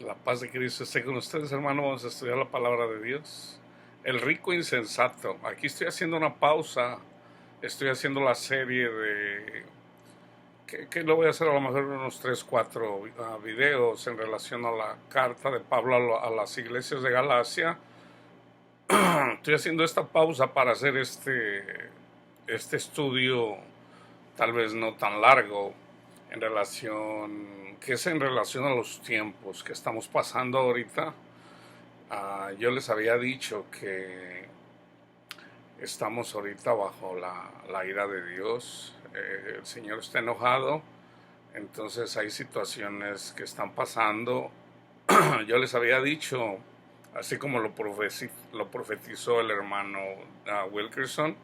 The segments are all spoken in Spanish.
La paz de Cristo esté con ustedes, hermano. Vamos a estudiar la palabra de Dios. El rico insensato. Aquí estoy haciendo una pausa. Estoy haciendo la serie de... que lo voy a hacer a lo mejor unos 3 4 videos en relación a la carta de Pablo a las iglesias de Galacia. Estoy haciendo esta pausa para hacer este estudio tal vez no tan largo que es en relación a los tiempos que estamos pasando ahorita. Yo les había dicho que estamos ahorita bajo la ira de Dios. El Señor está enojado, entonces hay situaciones que están pasando. Yo les había dicho, así como lo profetizó el hermano Wilkerson,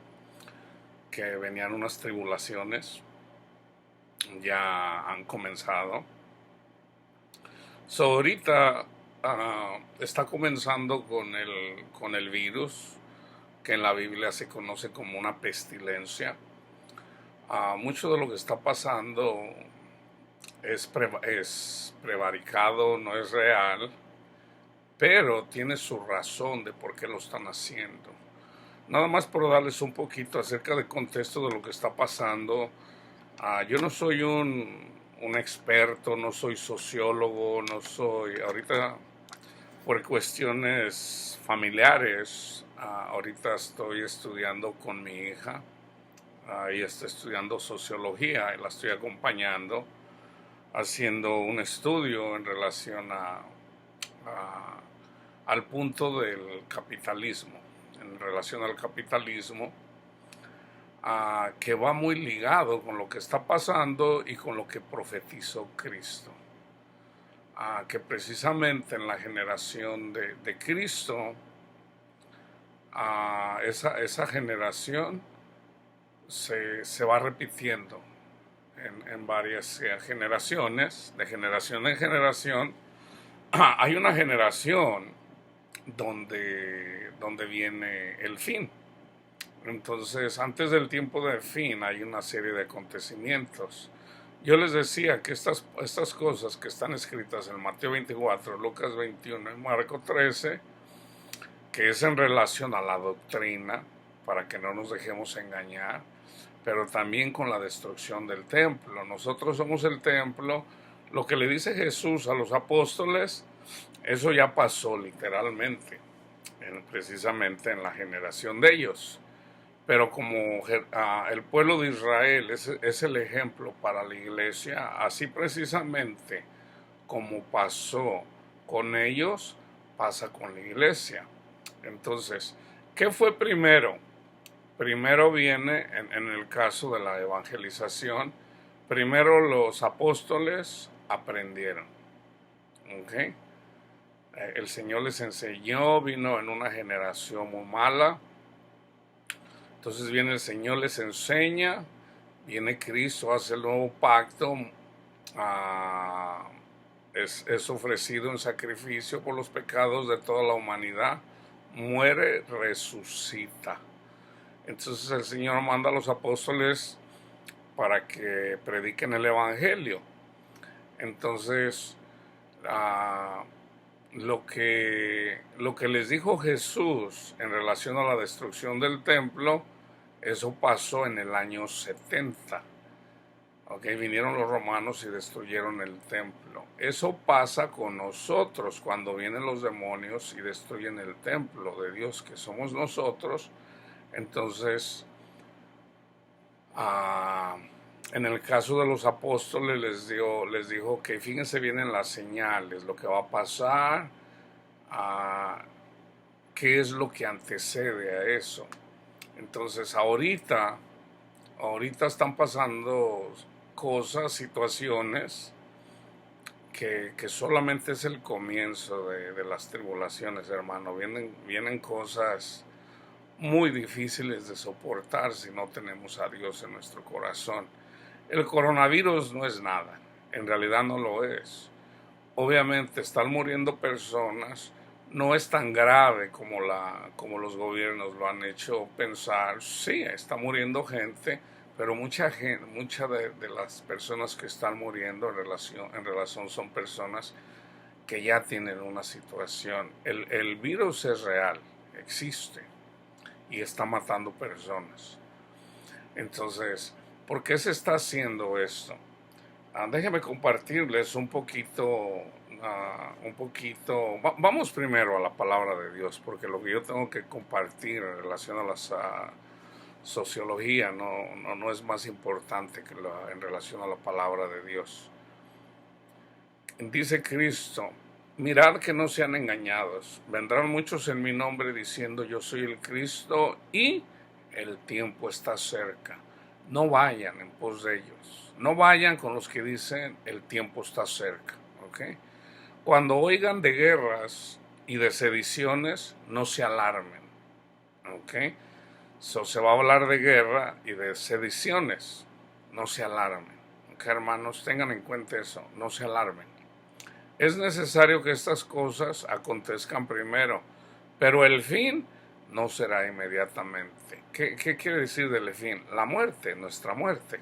que venían unas tribulaciones, ya han comenzado. Ahorita está comenzando con el virus, que en la Biblia se conoce como una pestilencia. Mucho de lo que está pasando es prevaricado, no es real, pero tiene su razón de por qué lo están haciendo. Nada más por darles un poquito acerca del contexto de lo que está pasando. Yo no soy un experto, no soy sociólogo, no soy, ahorita por cuestiones familiares, ahorita estoy estudiando con mi hija, ella está estudiando sociología y la estoy acompañando, haciendo un estudio en relación al punto del capitalismo, en relación al capitalismo, que va muy ligado con lo que está pasando y con lo que profetizó Cristo. Que precisamente en la generación de Cristo, esa generación se va repitiendo en varias generaciones, de generación en generación. Hay una generación donde viene el fin. Entonces, antes del tiempo del fin hay una serie de acontecimientos. Yo les decía que estas cosas que están escritas en Mateo 24, Lucas 21 y Marco 13, que es en relación a la doctrina, para que no nos dejemos engañar, pero también con la destrucción del templo. Nosotros somos el templo. Lo que le dice Jesús a los apóstoles, eso ya pasó literalmente, precisamente en la generación de ellos. Pero como el pueblo de Israel es el ejemplo para la iglesia, así precisamente como pasó con ellos, pasa con la iglesia. Entonces, ¿qué fue primero? Primero viene, en el caso de la evangelización, primero los apóstoles aprendieron. ¿Okay? El Señor les enseñó, vino en una generación muy mala. Entonces viene el Señor, les enseña, viene Cristo, hace el nuevo pacto, es ofrecido en sacrificio por los pecados de toda la humanidad, muere, resucita. Entonces el Señor manda a los apóstoles para que prediquen el Evangelio. Entonces, lo que les dijo Jesús en relación a la destrucción del templo, eso pasó en el año 70. Vinieron los romanos y destruyeron el templo. Eso pasa con nosotros cuando vienen los demonios y destruyen el templo de Dios, que somos nosotros. Entonces, en el caso de los apóstoles les dijo que fíjense bien en las señales, lo que va a pasar, qué es lo que antecede a eso. Entonces ahorita están pasando cosas, situaciones que solamente es el comienzo de las tribulaciones, hermano. Vienen cosas muy difíciles de soportar si no tenemos a Dios en nuestro corazón. El coronavirus no es nada, en realidad no lo es. Obviamente están muriendo personas, no es tan grave como los gobiernos lo han hecho pensar. Sí, está muriendo gente, pero mucha de las personas que están muriendo en relación son personas que ya tienen una situación. El virus es real, existe y está matando personas. Entonces, ¿por qué se está haciendo esto? Déjenme compartirles vamos primero a la palabra de Dios, porque lo que yo tengo que compartir en relación a la sociología no es más importante que en relación a la palabra de Dios. Dice Cristo: mirad que no sean engañados, vendrán muchos en mi nombre diciendo yo soy el Cristo y el tiempo está cerca. No vayan en pos de ellos, no vayan con los que dicen el tiempo está cerca, ¿ok? Cuando oigan de guerras y de sediciones, no se alarmen, ¿ok? Se va a hablar de guerra y de sediciones, no se alarmen, ¿ok, hermanos? Tengan en cuenta eso, no se alarmen. Es necesario que estas cosas acontezcan primero, pero el fin no será inmediatamente. ¿Qué quiere decir del fin? La muerte, nuestra muerte,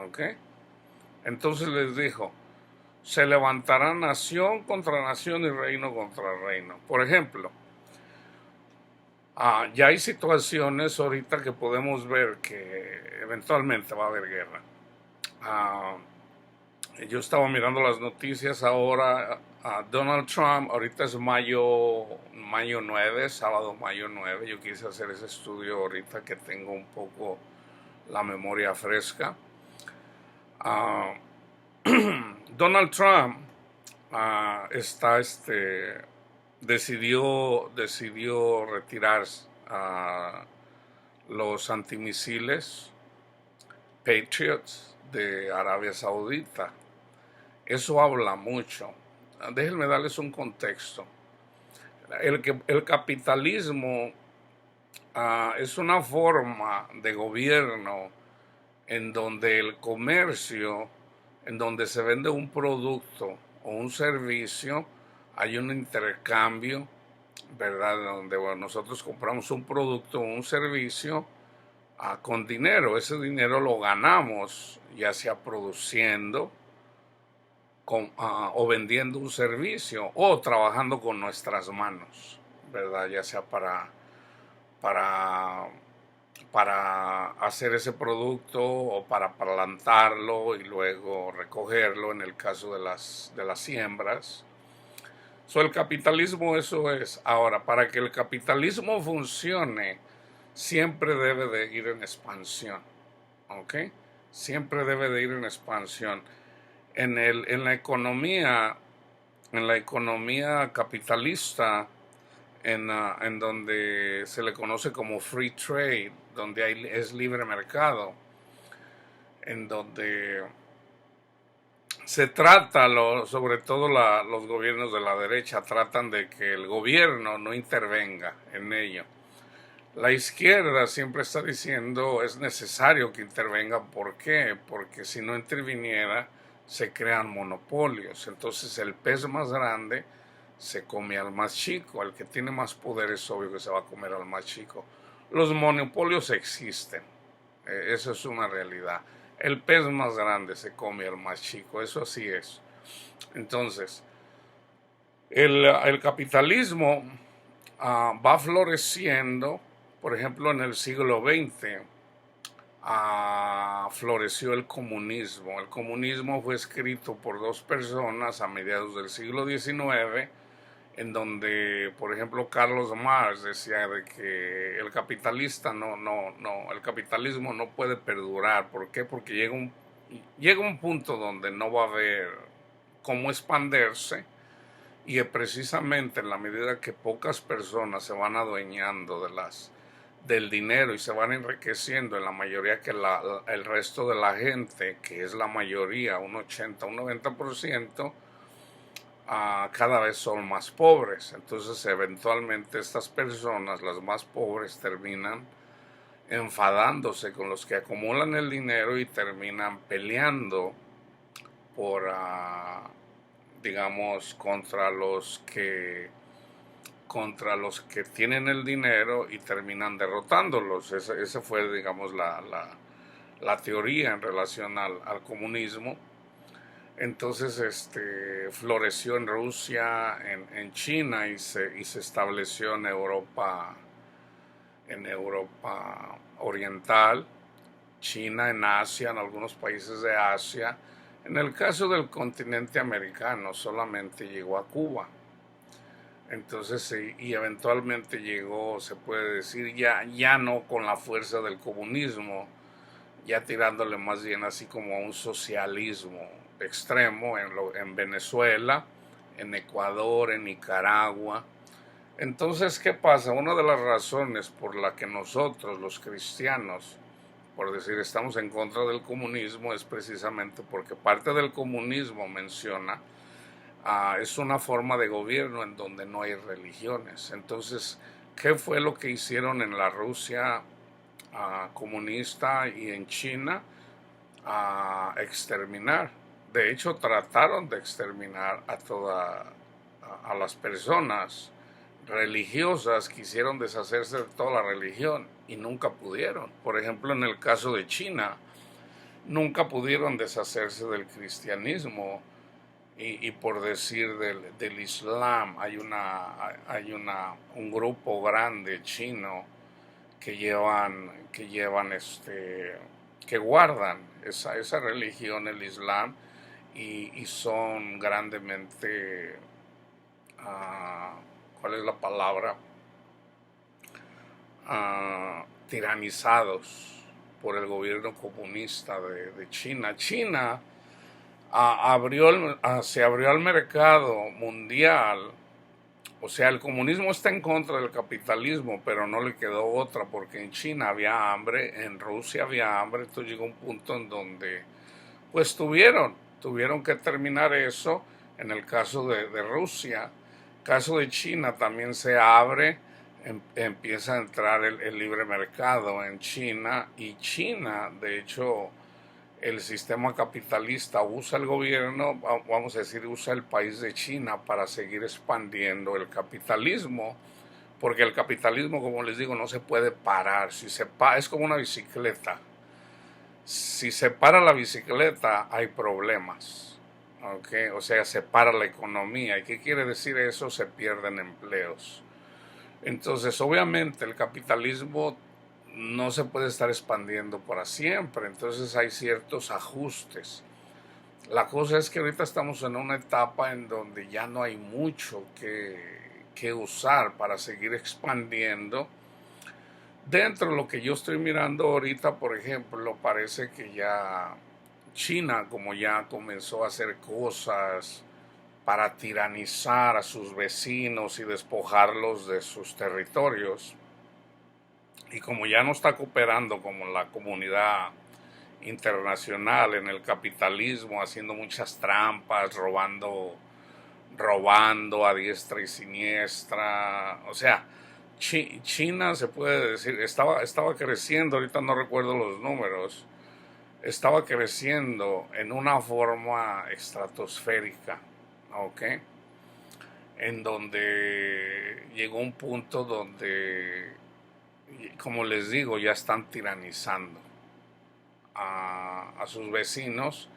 ¿ok? Entonces les dijo: se levantará nación contra nación y reino contra reino. Por ejemplo, ya hay situaciones ahorita que podemos ver que eventualmente va a haber guerra. Yo estaba mirando las noticias ahora. Donald Trump, ahorita es mayo 9, sábado mayo 9. Yo quise hacer ese estudio ahorita que tengo un poco la memoria fresca. Donald Trump decidió retirar los antimisiles Patriots de Arabia Saudita. Eso habla mucho. Déjenme darles un contexto. El capitalismo es una forma de gobierno en donde el comercio, en donde se vende un producto o un servicio, hay un intercambio, ¿verdad? Donde nosotros compramos un producto o un servicio con dinero. Ese dinero lo ganamos, ya sea produciendo o vendiendo un servicio o trabajando con nuestras manos, ¿verdad? Ya sea para hacer ese producto o para plantarlo y luego recogerlo en el caso de las siembras. El capitalismo eso es. Ahora, para que el capitalismo funcione, siempre debe de ir en expansión, ¿ok? Siempre debe de ir en expansión. En la economía capitalista, en donde se le conoce como free trade, donde es libre mercado, en donde se trata, sobre todo los gobiernos de la derecha tratan de que el gobierno no intervenga en ello. La izquierda siempre está diciendo es necesario que intervenga. ¿Por qué? Porque si no interviniera se crean monopolios. Entonces el pez más grande se come al más chico. El que tiene más poder es obvio que se va a comer al más chico. Los monopolios existen. Eso es una realidad. El pez más grande se come al más chico. Eso así es. Entonces, el capitalismo va floreciendo. Por ejemplo, en el siglo XX floreció el comunismo. El comunismo fue escrito por dos personas a mediados del siglo XIX, en donde, por ejemplo, Carlos Marx decía de que el capitalismo no puede perdurar. ¿Por qué? Porque llega un punto donde no va a haber cómo expandirse, y precisamente en la medida que pocas personas se van adueñando del dinero y se van enriqueciendo, en la mayoría que el resto de la gente, que es la mayoría, un 80, un 90%, cada vez son más pobres. Entonces eventualmente estas personas, las más pobres, terminan enfadándose con los que acumulan el dinero y terminan peleando por, digamos, contra los que tienen el dinero y terminan derrotándolos. Esa fue, digamos, la teoría en relación al comunismo. Entonces floreció en Rusia, en China y se estableció en Europa Oriental, China en Asia, en algunos países de Asia. En el caso del continente americano solamente llegó a Cuba. Entonces, sí, y eventualmente llegó, se puede decir, ya no con la fuerza del comunismo, ya tirándole más bien así como a un socialismo extremo en Venezuela, en Ecuador, en Nicaragua. Entonces, ¿qué pasa? Una de las razones por la que nosotros, los cristianos, por decir, estamos en contra del comunismo es precisamente porque parte del comunismo menciona es una forma de gobierno en donde no hay religiones. Entonces, ¿qué fue lo que hicieron en la Rusia comunista y en China? Exterminar. De hecho, trataron de exterminar a las personas religiosas, quisieron deshacerse de toda la religión y nunca pudieron. Por ejemplo, en el caso de China, nunca pudieron deshacerse del cristianismo y por decir del Islam. Un grupo grande chino que guardan esa religión, el Islam, y son grandemente, ¿cuál es la palabra? Tiranizados por el gobierno comunista de China. China se abrió al mercado mundial. O sea, el comunismo está en contra del capitalismo, pero no le quedó otra, porque en China había hambre, en Rusia había hambre. Entonces llegó un punto en donde pues tuvieron que terminar eso. En el caso de Rusia, caso de China también se abre, empieza a entrar el libre mercado en China, y China, de hecho, el sistema capitalista usa el gobierno, vamos a decir, usa el país de China para seguir expandiendo el capitalismo, porque el capitalismo, como les digo, no se puede parar. Es como una bicicleta. Si se para la bicicleta, hay problemas. ¿Okay? O sea, se para la economía. ¿Y qué quiere decir eso? Se pierden empleos. Entonces, obviamente, el capitalismo no se puede estar expandiendo para siempre. Entonces, hay ciertos ajustes. La cosa es que ahorita estamos en una etapa en donde ya no hay mucho que usar para seguir expandiendo. Dentro de lo que yo estoy mirando ahorita, por ejemplo, parece que ya China, como ya comenzó a hacer cosas para tiranizar a sus vecinos y despojarlos de sus territorios, y como ya no está cooperando como la comunidad internacional en el capitalismo, haciendo muchas trampas, robando a diestra y siniestra, o sea, China, se puede decir, estaba creciendo, ahorita no recuerdo los números, estaba creciendo en una forma estratosférica, ¿ok? En donde llegó un punto donde, como les digo, ya están tiranizando a sus vecinos,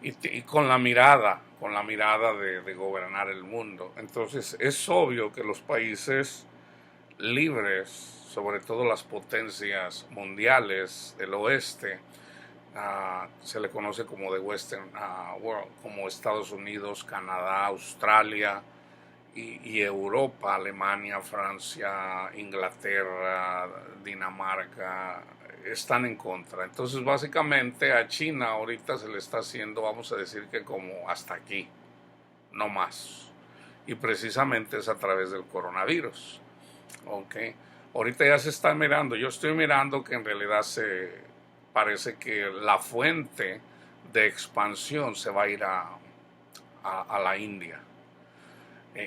y con la mirada de gobernar el mundo. Entonces es obvio que los países libres, sobre todo las potencias mundiales del oeste, se le conoce como the Western World, como Estados Unidos, Canadá, Australia y Europa, Alemania, Francia, Inglaterra, Dinamarca, están en contra. Entonces básicamente a China ahorita se le está haciendo, vamos a decir que como hasta aquí, no más. Y precisamente es a través del coronavirus. Ok, ahorita ya se está mirando, yo estoy mirando que en realidad parece que la fuente de expansión se va a ir a la India.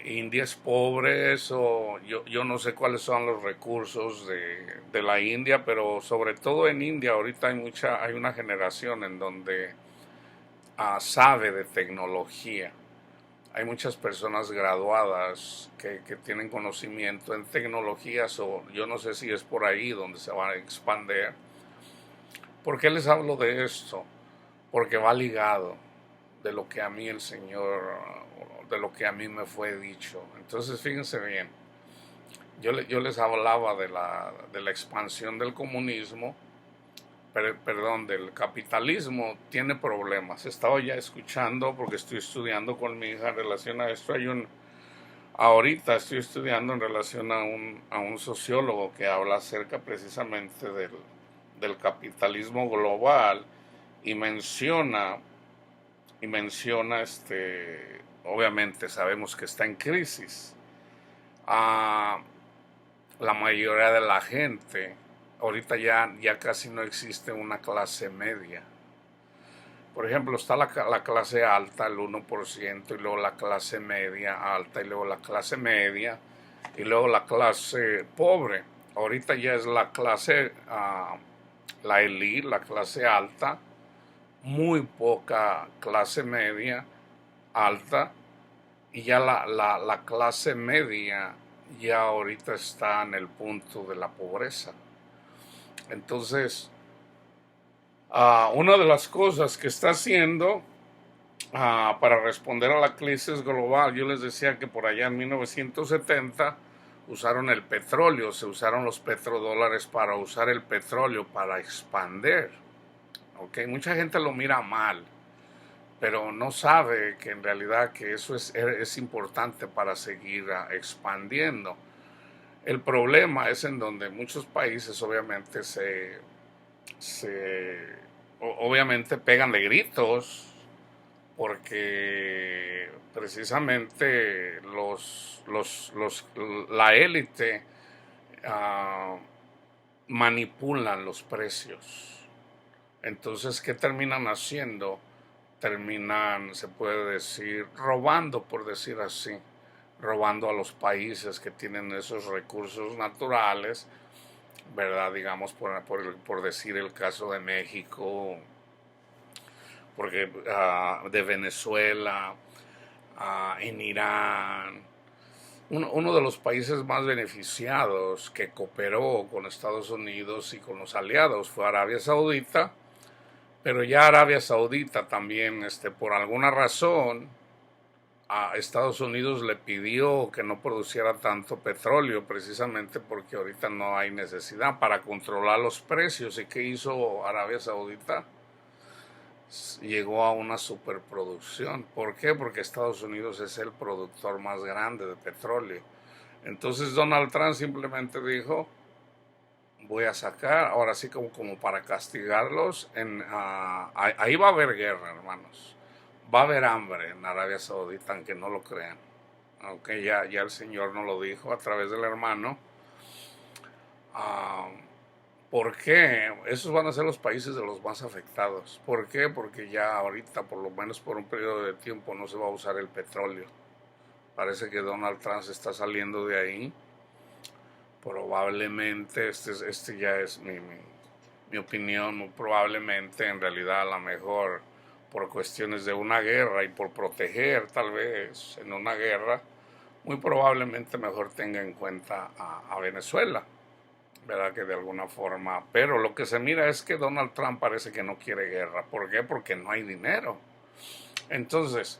India es pobre, eso, yo no sé cuáles son los recursos de la India, pero sobre todo en India ahorita hay una generación en donde sabe de tecnología. Hay muchas personas graduadas que tienen conocimiento en tecnologías, o yo no sé si es por ahí donde se va a expandir. ¿Por qué les hablo de esto? Porque va ligado. de lo que a mí el Señor, de lo que a mí me fue dicho. Entonces, fíjense bien, yo les hablaba de la expansión del comunismo, perdón, del capitalismo. Tiene problemas. Estaba ya escuchando, porque estoy estudiando con mi hija en relación a esto. Ahorita estoy estudiando en relación a un sociólogo que habla acerca precisamente del capitalismo global y menciona obviamente sabemos que está en crisis. Ah, la mayoría de la gente, ahorita ya casi no existe una clase media. Por ejemplo, está la clase alta, el 1%, y luego la clase media alta, y luego la clase media, y luego la clase pobre. Ahorita ya es la clase, la elite, la clase alta, muy poca clase media, alta, y ya la clase media ya ahorita está en el punto de la pobreza. Entonces, una de las cosas que está haciendo para responder a la crisis global, yo les decía que por allá en 1970 usaron el petróleo, se usaron los petrodólares para usar el petróleo para expandir. ¿Okay? Mucha gente lo mira mal, pero no sabe que en realidad que eso es importante para seguir expandiendo. El problema es en donde muchos países obviamente obviamente pegan de gritos porque precisamente la élite manipulan los precios. Entonces, ¿qué terminan haciendo? Terminan, se puede decir, robando, por decir así, robando a los países que tienen esos recursos naturales, ¿verdad? Digamos, por decir el caso de México, porque de Venezuela, en Irán. Uno de los países más beneficiados que cooperó con Estados Unidos y con los aliados fue Arabia Saudita, pero ya Arabia Saudita también, por alguna razón, a Estados Unidos le pidió que no produciera tanto petróleo, precisamente porque ahorita no hay necesidad para controlar los precios. ¿Y qué hizo Arabia Saudita? Llegó a una superproducción. ¿Por qué? Porque Estados Unidos es el productor más grande de petróleo. Entonces Donald Trump simplemente dijo, voy a sacar, ahora sí como para castigarlos, ahí va a haber guerra, hermanos. Va a haber hambre en Arabia Saudita, aunque no lo crean. Aunque ya el Señor nos lo dijo a través del hermano. ¿Por qué? Esos van a ser los países de los más afectados. ¿Por qué? Porque ya ahorita, por lo menos por un periodo de tiempo, no se va a usar el petróleo. Parece que Donald Trump se está saliendo de ahí. Probablemente, este ya es mi opinión, muy probablemente en realidad a lo mejor por cuestiones de una guerra y por proteger tal vez en una guerra, muy probablemente mejor tenga en cuenta a Venezuela. ¿Verdad? Que de alguna forma, pero lo que se mira es que Donald Trump parece que no quiere guerra. ¿Por qué? Porque no hay dinero. Entonces,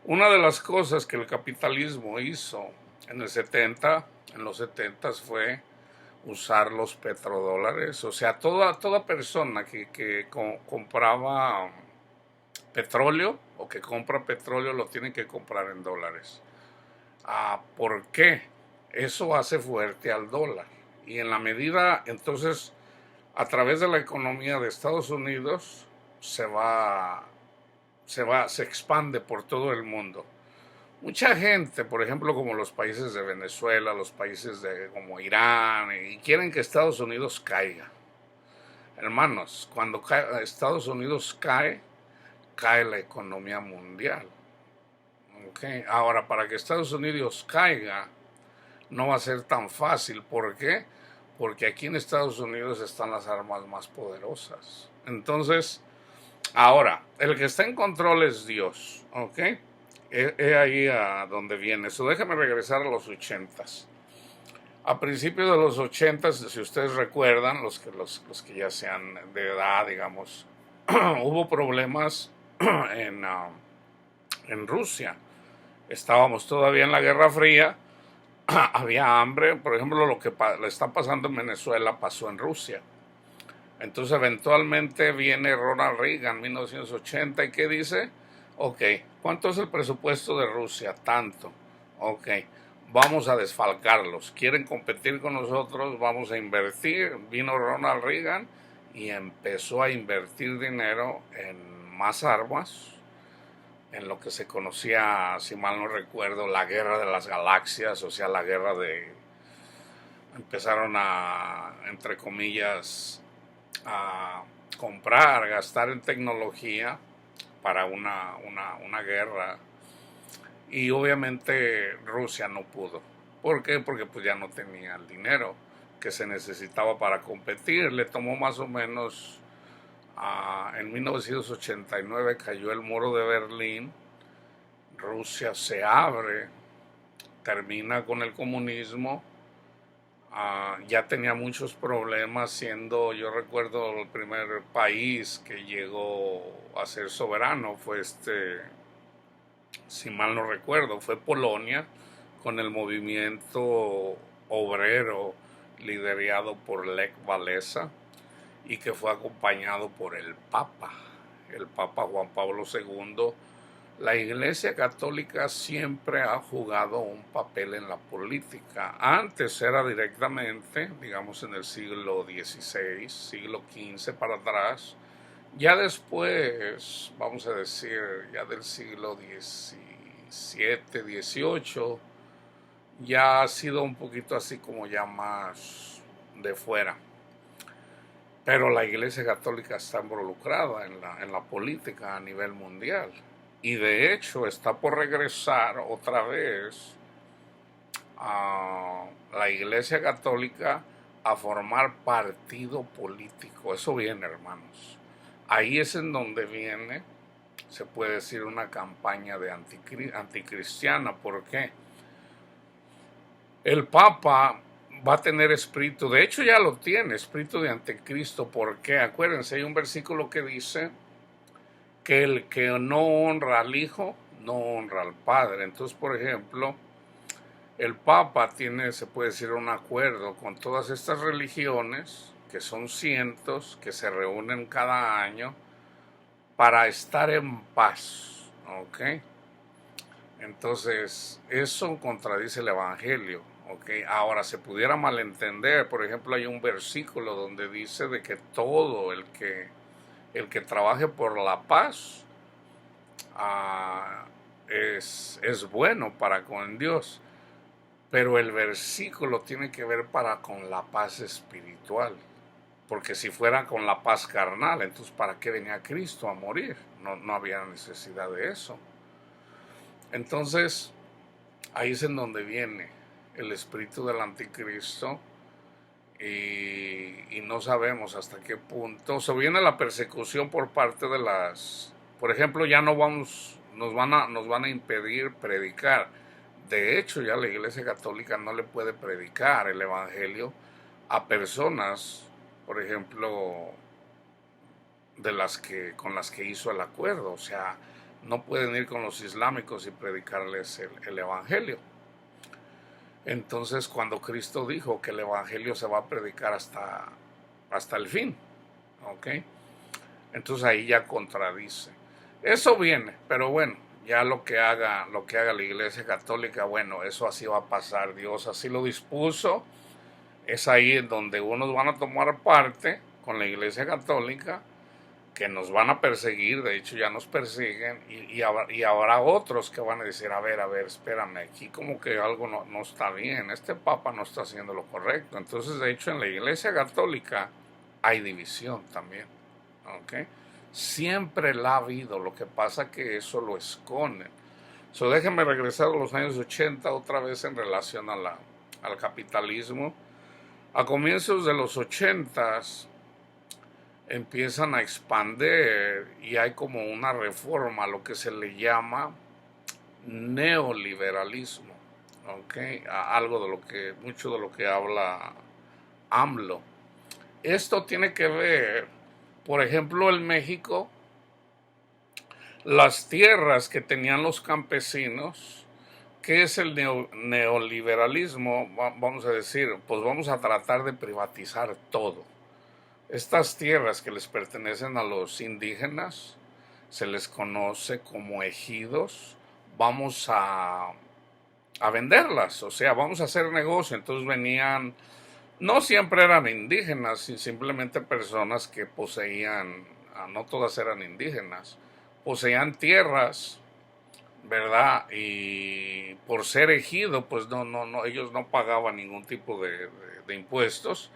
una de las cosas que el capitalismo hizo en los 70 fue usar los petrodólares. O sea, toda persona que compraba petróleo o que compra petróleo lo tiene que comprar en dólares. ¿Por qué? Eso hace fuerte al dólar. Y en la medida, entonces, a través de la economía de Estados Unidos, se expande por todo el mundo. Mucha gente, por ejemplo, como los países de Venezuela, los países como Irán, y quieren que Estados Unidos caiga. Hermanos, cuando Estados Unidos cae la economía mundial. ¿Okay? Ahora, para que Estados Unidos caiga, no va a ser tan fácil. ¿Por qué? Porque aquí en Estados Unidos están las armas más poderosas. Entonces, ahora, el que está en control es Dios. ¿Ok? Es ahí a donde viene. Eso, déjame regresar a los 80s. A principios de los 80s, si ustedes recuerdan, los que ya sean de edad, digamos, hubo problemas en en Rusia. Estábamos todavía en la Guerra Fría, había hambre, por ejemplo, lo que le está pasando en Venezuela pasó en Rusia. Entonces eventualmente viene Ronald Reagan en 1980 y ¿qué dice? Ok, ¿cuánto es el presupuesto de Rusia? Tanto. Ok, vamos a desfalcarlos. ¿Quieren competir con nosotros? Vamos a invertir. Vino Ronald Reagan y empezó a invertir dinero en más armas, en lo que se conocía, si mal no recuerdo, la guerra de las galaxias, o sea, la guerra de... Empezaron a, entre comillas, a comprar, gastar en tecnología para una guerra. Y obviamente Rusia no pudo. ¿Por qué? Porque pues ya no tenía el dinero que se necesitaba para competir. Le tomó más o menos, en 1989 cayó el muro de Berlín, Rusia se abre, termina con el comunismo. Ya tenía muchos problemas siendo, yo recuerdo, el primer país que llegó a ser soberano fue si mal no recuerdo, fue Polonia, con el movimiento obrero liderado por Lech Walesa y que fue acompañado por el Papa Juan Pablo II. La Iglesia Católica siempre ha jugado un papel en la política. Antes era directamente, digamos en el siglo XVI, siglo XV para atrás. Ya después, vamos a decir, ya del siglo XVII, XVIII, ya ha sido un poquito así como ya más de fuera. Pero la Iglesia Católica está involucrada en la política a nivel mundial. Y de hecho está por regresar otra vez a la Iglesia Católica a formar partido político. Eso viene, hermanos. Ahí es en donde viene, se puede decir, una campaña de anticristiana. ¿Por qué? El Papa va a tener espíritu, de hecho ya lo tiene, espíritu de anticristo. ¿Por qué? Acuérdense, hay un versículo que dice que el que no honra al Hijo, no honra al Padre. Entonces, por ejemplo, el Papa tiene, se puede decir, un acuerdo con todas estas religiones, que son cientos, que se reúnen cada año para estar en paz, ¿ok? Entonces, eso contradice el Evangelio, ¿ok? Ahora, se pudiera malentender, por ejemplo, hay un versículo donde dice de que todo el que trabaje por la paz es bueno para con Dios. Pero el versículo tiene que ver para con la paz espiritual. Porque si fuera con la paz carnal, entonces ¿para qué venía Cristo a morir? No había necesidad de eso. Entonces, ahí es en donde viene el espíritu del anticristo. Y no sabemos hasta qué punto. Se viene la persecución por parte de las... Por ejemplo, ya no vamos, nos van a impedir predicar. De hecho, ya la Iglesia Católica no le puede predicar el Evangelio a personas, por ejemplo, con las que hizo el acuerdo. O sea, no pueden ir con los islámicos y predicarles el Evangelio. Entonces, cuando Cristo dijo que el Evangelio se va a predicar hasta el fin, ¿ok? Entonces ahí ya contradice. Eso viene, pero bueno, ya lo que haga la Iglesia Católica, bueno, eso así va a pasar. Dios así lo dispuso. Es ahí en donde unos van a tomar parte con la Iglesia Católica, que nos van a perseguir, de hecho ya nos persiguen, y habrá otros que van a decir, a ver, espérame, aquí como que algo no está bien, este Papa no está haciendo lo correcto. Entonces, de hecho, en la Iglesia Católica hay división también, ¿ok? Siempre la ha habido, lo que pasa que eso lo esconden. Déjenme regresar a los años 80 otra vez en relación al capitalismo. A comienzos de los 80s, empiezan a expandir y hay como una reforma, lo que se le llama neoliberalismo, ¿ok? Algo de mucho de lo que habla AMLO. Esto tiene que ver, por ejemplo, en México, las tierras que tenían los campesinos. ¿Qué es el neoliberalismo? Vamos a decir, pues vamos a tratar de privatizar todo. Estas tierras que les pertenecen a los indígenas se les conoce como ejidos. Vamos a venderlas, o sea, vamos a hacer negocio. Entonces venían, no siempre eran indígenas, simplemente personas que poseían, no todas eran indígenas, poseían tierras, ¿verdad? Y por ser ejido, pues no, ellos no pagaban ningún tipo de impuestos.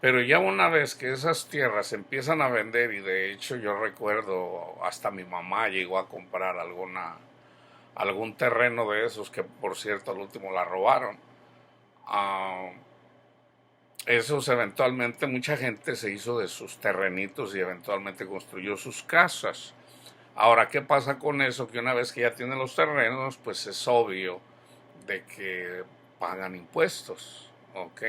Pero ya una vez que esas tierras se empiezan a vender, y de hecho yo recuerdo hasta mi mamá llegó a comprar algún terreno de esos, que por cierto al último la robaron. Uh, Esos eventualmente mucha gente se hizo de sus terrenitos y eventualmente construyó sus casas. Ahora, ¿qué pasa con eso? Que una vez que ya tienen los terrenos, pues es obvio de que pagan impuestos, ¿ok?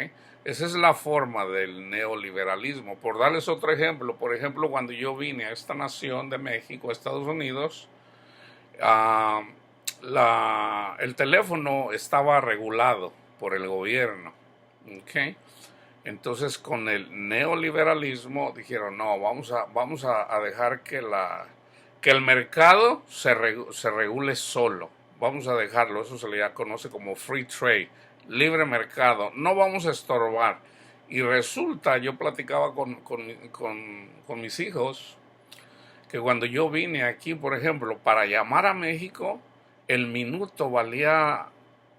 Esa es la forma del neoliberalismo. Por darles otro ejemplo, por ejemplo, cuando yo vine a esta nación de México, a Estados Unidos, uh, el teléfono estaba regulado por el gobierno, ¿ok? Entonces con el neoliberalismo dijeron, no, vamos a dejar que el mercado se regule solo. Vamos a dejarlo, eso se le conoce como free trade, libre mercado. No vamos a estorbar. Y resulta, yo platicaba con mis hijos, que cuando yo vine aquí, por ejemplo, para llamar a México, el minuto valía,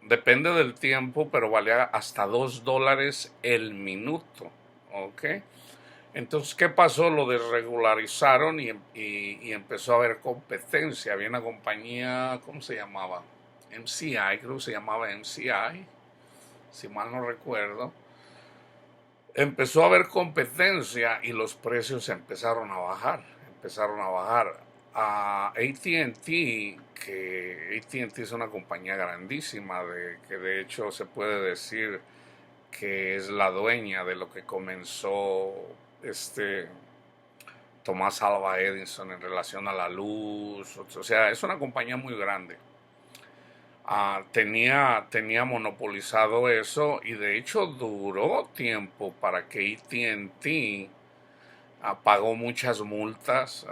depende del tiempo, pero valía hasta $2 el minuto, ¿ok? Entonces, ¿qué pasó? Lo desregularizaron y empezó a haber competencia. Había una compañía, ¿cómo se llamaba? MCI, creo que se llamaba MCI, si mal no recuerdo. Empezó a haber competencia y los precios empezaron a bajar. A AT&T, que AT&T es una compañía grandísima, que de hecho se puede decir que es la dueña de lo que comenzó Thomas Alva Edison en relación a la luz. O sea, es una compañía muy grande. Tenía monopolizado eso, y de hecho duró tiempo para que AT&T pagó muchas multas,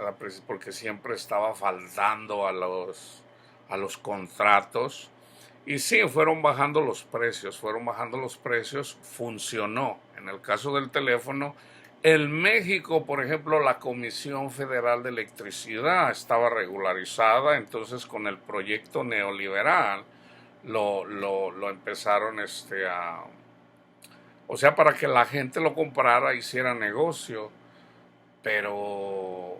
porque siempre estaba faltando a los contratos. Y sí, fueron bajando los precios, funcionó. En el caso del teléfono, en México, por ejemplo, la Comisión Federal de Electricidad estaba regularizada. Entonces con el proyecto neoliberal lo empezaron o sea, para que la gente lo comprara, hiciera negocio, pero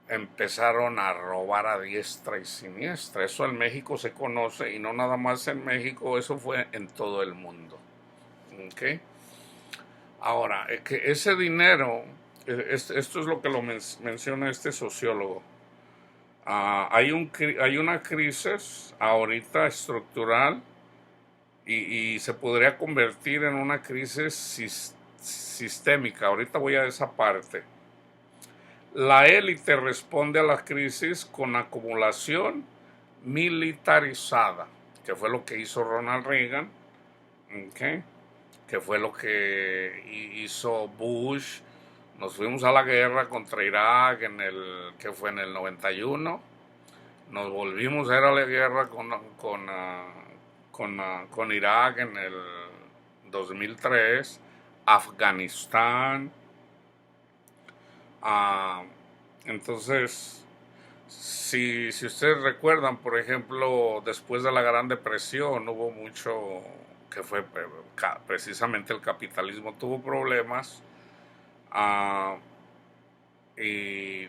empezaron a robar a diestra y siniestra. Eso en México se conoce, y no nada más en México, eso fue en todo el mundo. ¿Okay? Ahora, que ese dinero, esto es lo que lo menciona este sociólogo. Hay una crisis ahorita estructural, y se podría convertir en una crisis sistémica. Ahorita voy a esa parte. La élite responde a la crisis con acumulación militarizada, que fue lo que hizo Ronald Reagan, ¿okay? Que fue lo que hizo Bush. Nos fuimos a la guerra contra Irak que fue en el 91. Nos volvimos a ir a la guerra con Irak en el 2003, Afganistán. Entonces, si ustedes recuerdan, por ejemplo, después de la Gran Depresión hubo mucho, que fue precisamente el capitalismo tuvo problemas, y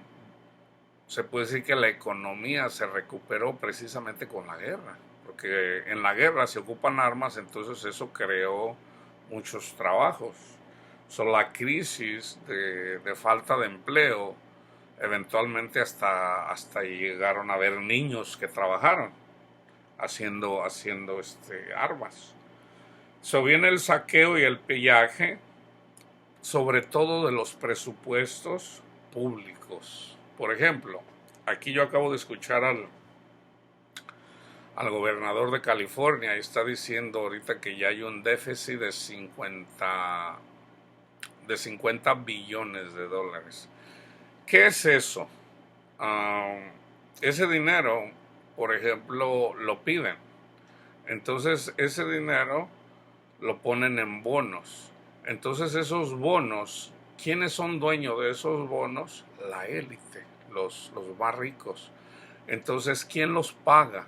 se puede decir que la economía se recuperó precisamente con la guerra, porque en la guerra se ocupan armas, entonces eso creó muchos trabajos. La crisis de falta de empleo, eventualmente hasta llegaron a haber niños que trabajaron haciendo armas. Viene el saqueo y el pillaje, sobre todo de los presupuestos públicos. Por ejemplo, aquí yo acabo de escuchar al gobernador de California y está diciendo ahorita que ya hay un déficit de 50 billones de dólares. ¿Qué es eso? Ese dinero, por ejemplo, lo piden. Entonces ese dinero lo ponen en bonos. Entonces esos bonos, ¿quiénes son dueños de esos bonos? La élite, los más ricos. Entonces, ¿quién los paga?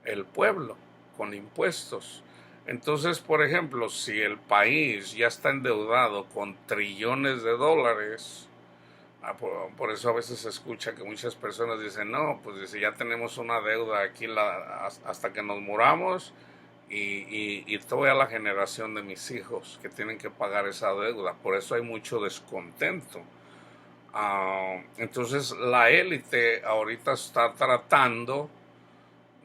El pueblo, con impuestos. Entonces, por ejemplo, si el país ya está endeudado con trillones de dólares, por eso a veces se escucha que muchas personas dicen, no, pues dice, ya tenemos una deuda aquí hasta que nos muramos y toda la generación de mis hijos que tienen que pagar esa deuda. Por eso hay mucho descontento. Entonces la élite ahorita está tratando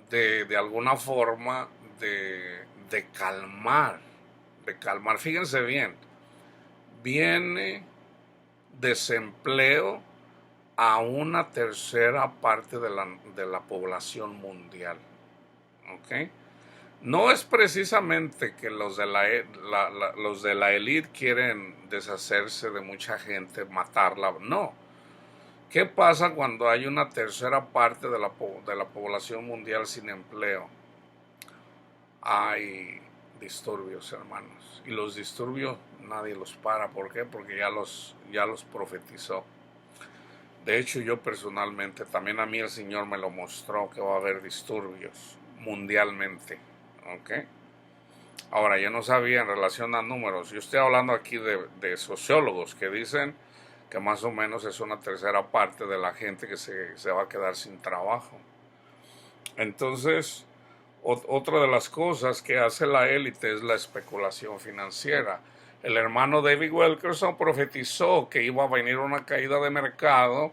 de alguna forma de calmar, Fíjense bien, viene desempleo a una tercera parte de la población mundial. ¿Ok? No es precisamente que los de los de la élite quieren deshacerse de mucha gente, matarla, no. ¿Qué pasa cuando hay una tercera parte de la población mundial sin empleo? Hay disturbios, hermanos. Y los disturbios nadie los para. ¿Por qué? Porque ya los profetizó. De hecho, yo personalmente, también a mí el Señor me lo mostró que va a haber disturbios mundialmente. ¿Ok? Ahora, yo no sabía en relación a números. Yo estoy hablando aquí de sociólogos que dicen que más o menos es una tercera parte de la gente que se va a quedar sin trabajo. Entonces, otra de las cosas que hace la élite es la especulación financiera. El hermano David Wilkerson profetizó que iba a venir una caída de mercado,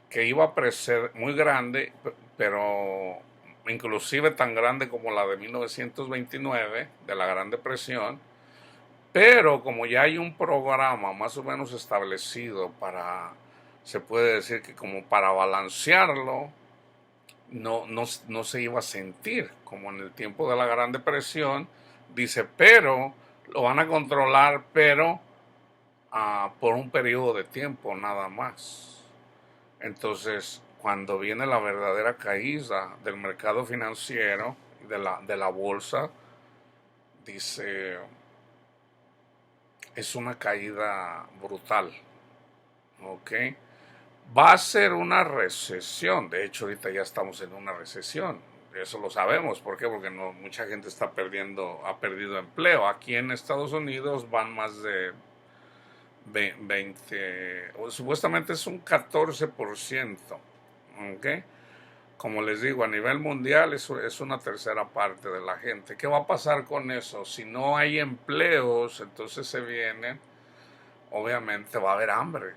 que iba a ser muy grande, pero inclusive tan grande como la de 1929, de la Gran Depresión. Pero como ya hay un programa más o menos establecido se puede decir que como para balancearlo, no se iba a sentir como en el tiempo de la Gran Depresión. Dice, pero lo van a controlar, pero por un periodo de tiempo nada más. Entonces, cuando viene la verdadera caída del mercado financiero, de la bolsa, dice, es una caída brutal. ¿Ok? Va a ser una recesión. De hecho, ahorita ya estamos en una recesión. Eso lo sabemos. ¿Por qué? Porque mucha gente ha perdido empleo. Aquí en Estados Unidos van más de 20, supuestamente es un 14%. ¿Ok? Como les digo, a nivel mundial es una tercera parte de la gente. ¿Qué va a pasar con eso? Si no hay empleos, entonces obviamente va a haber hambre.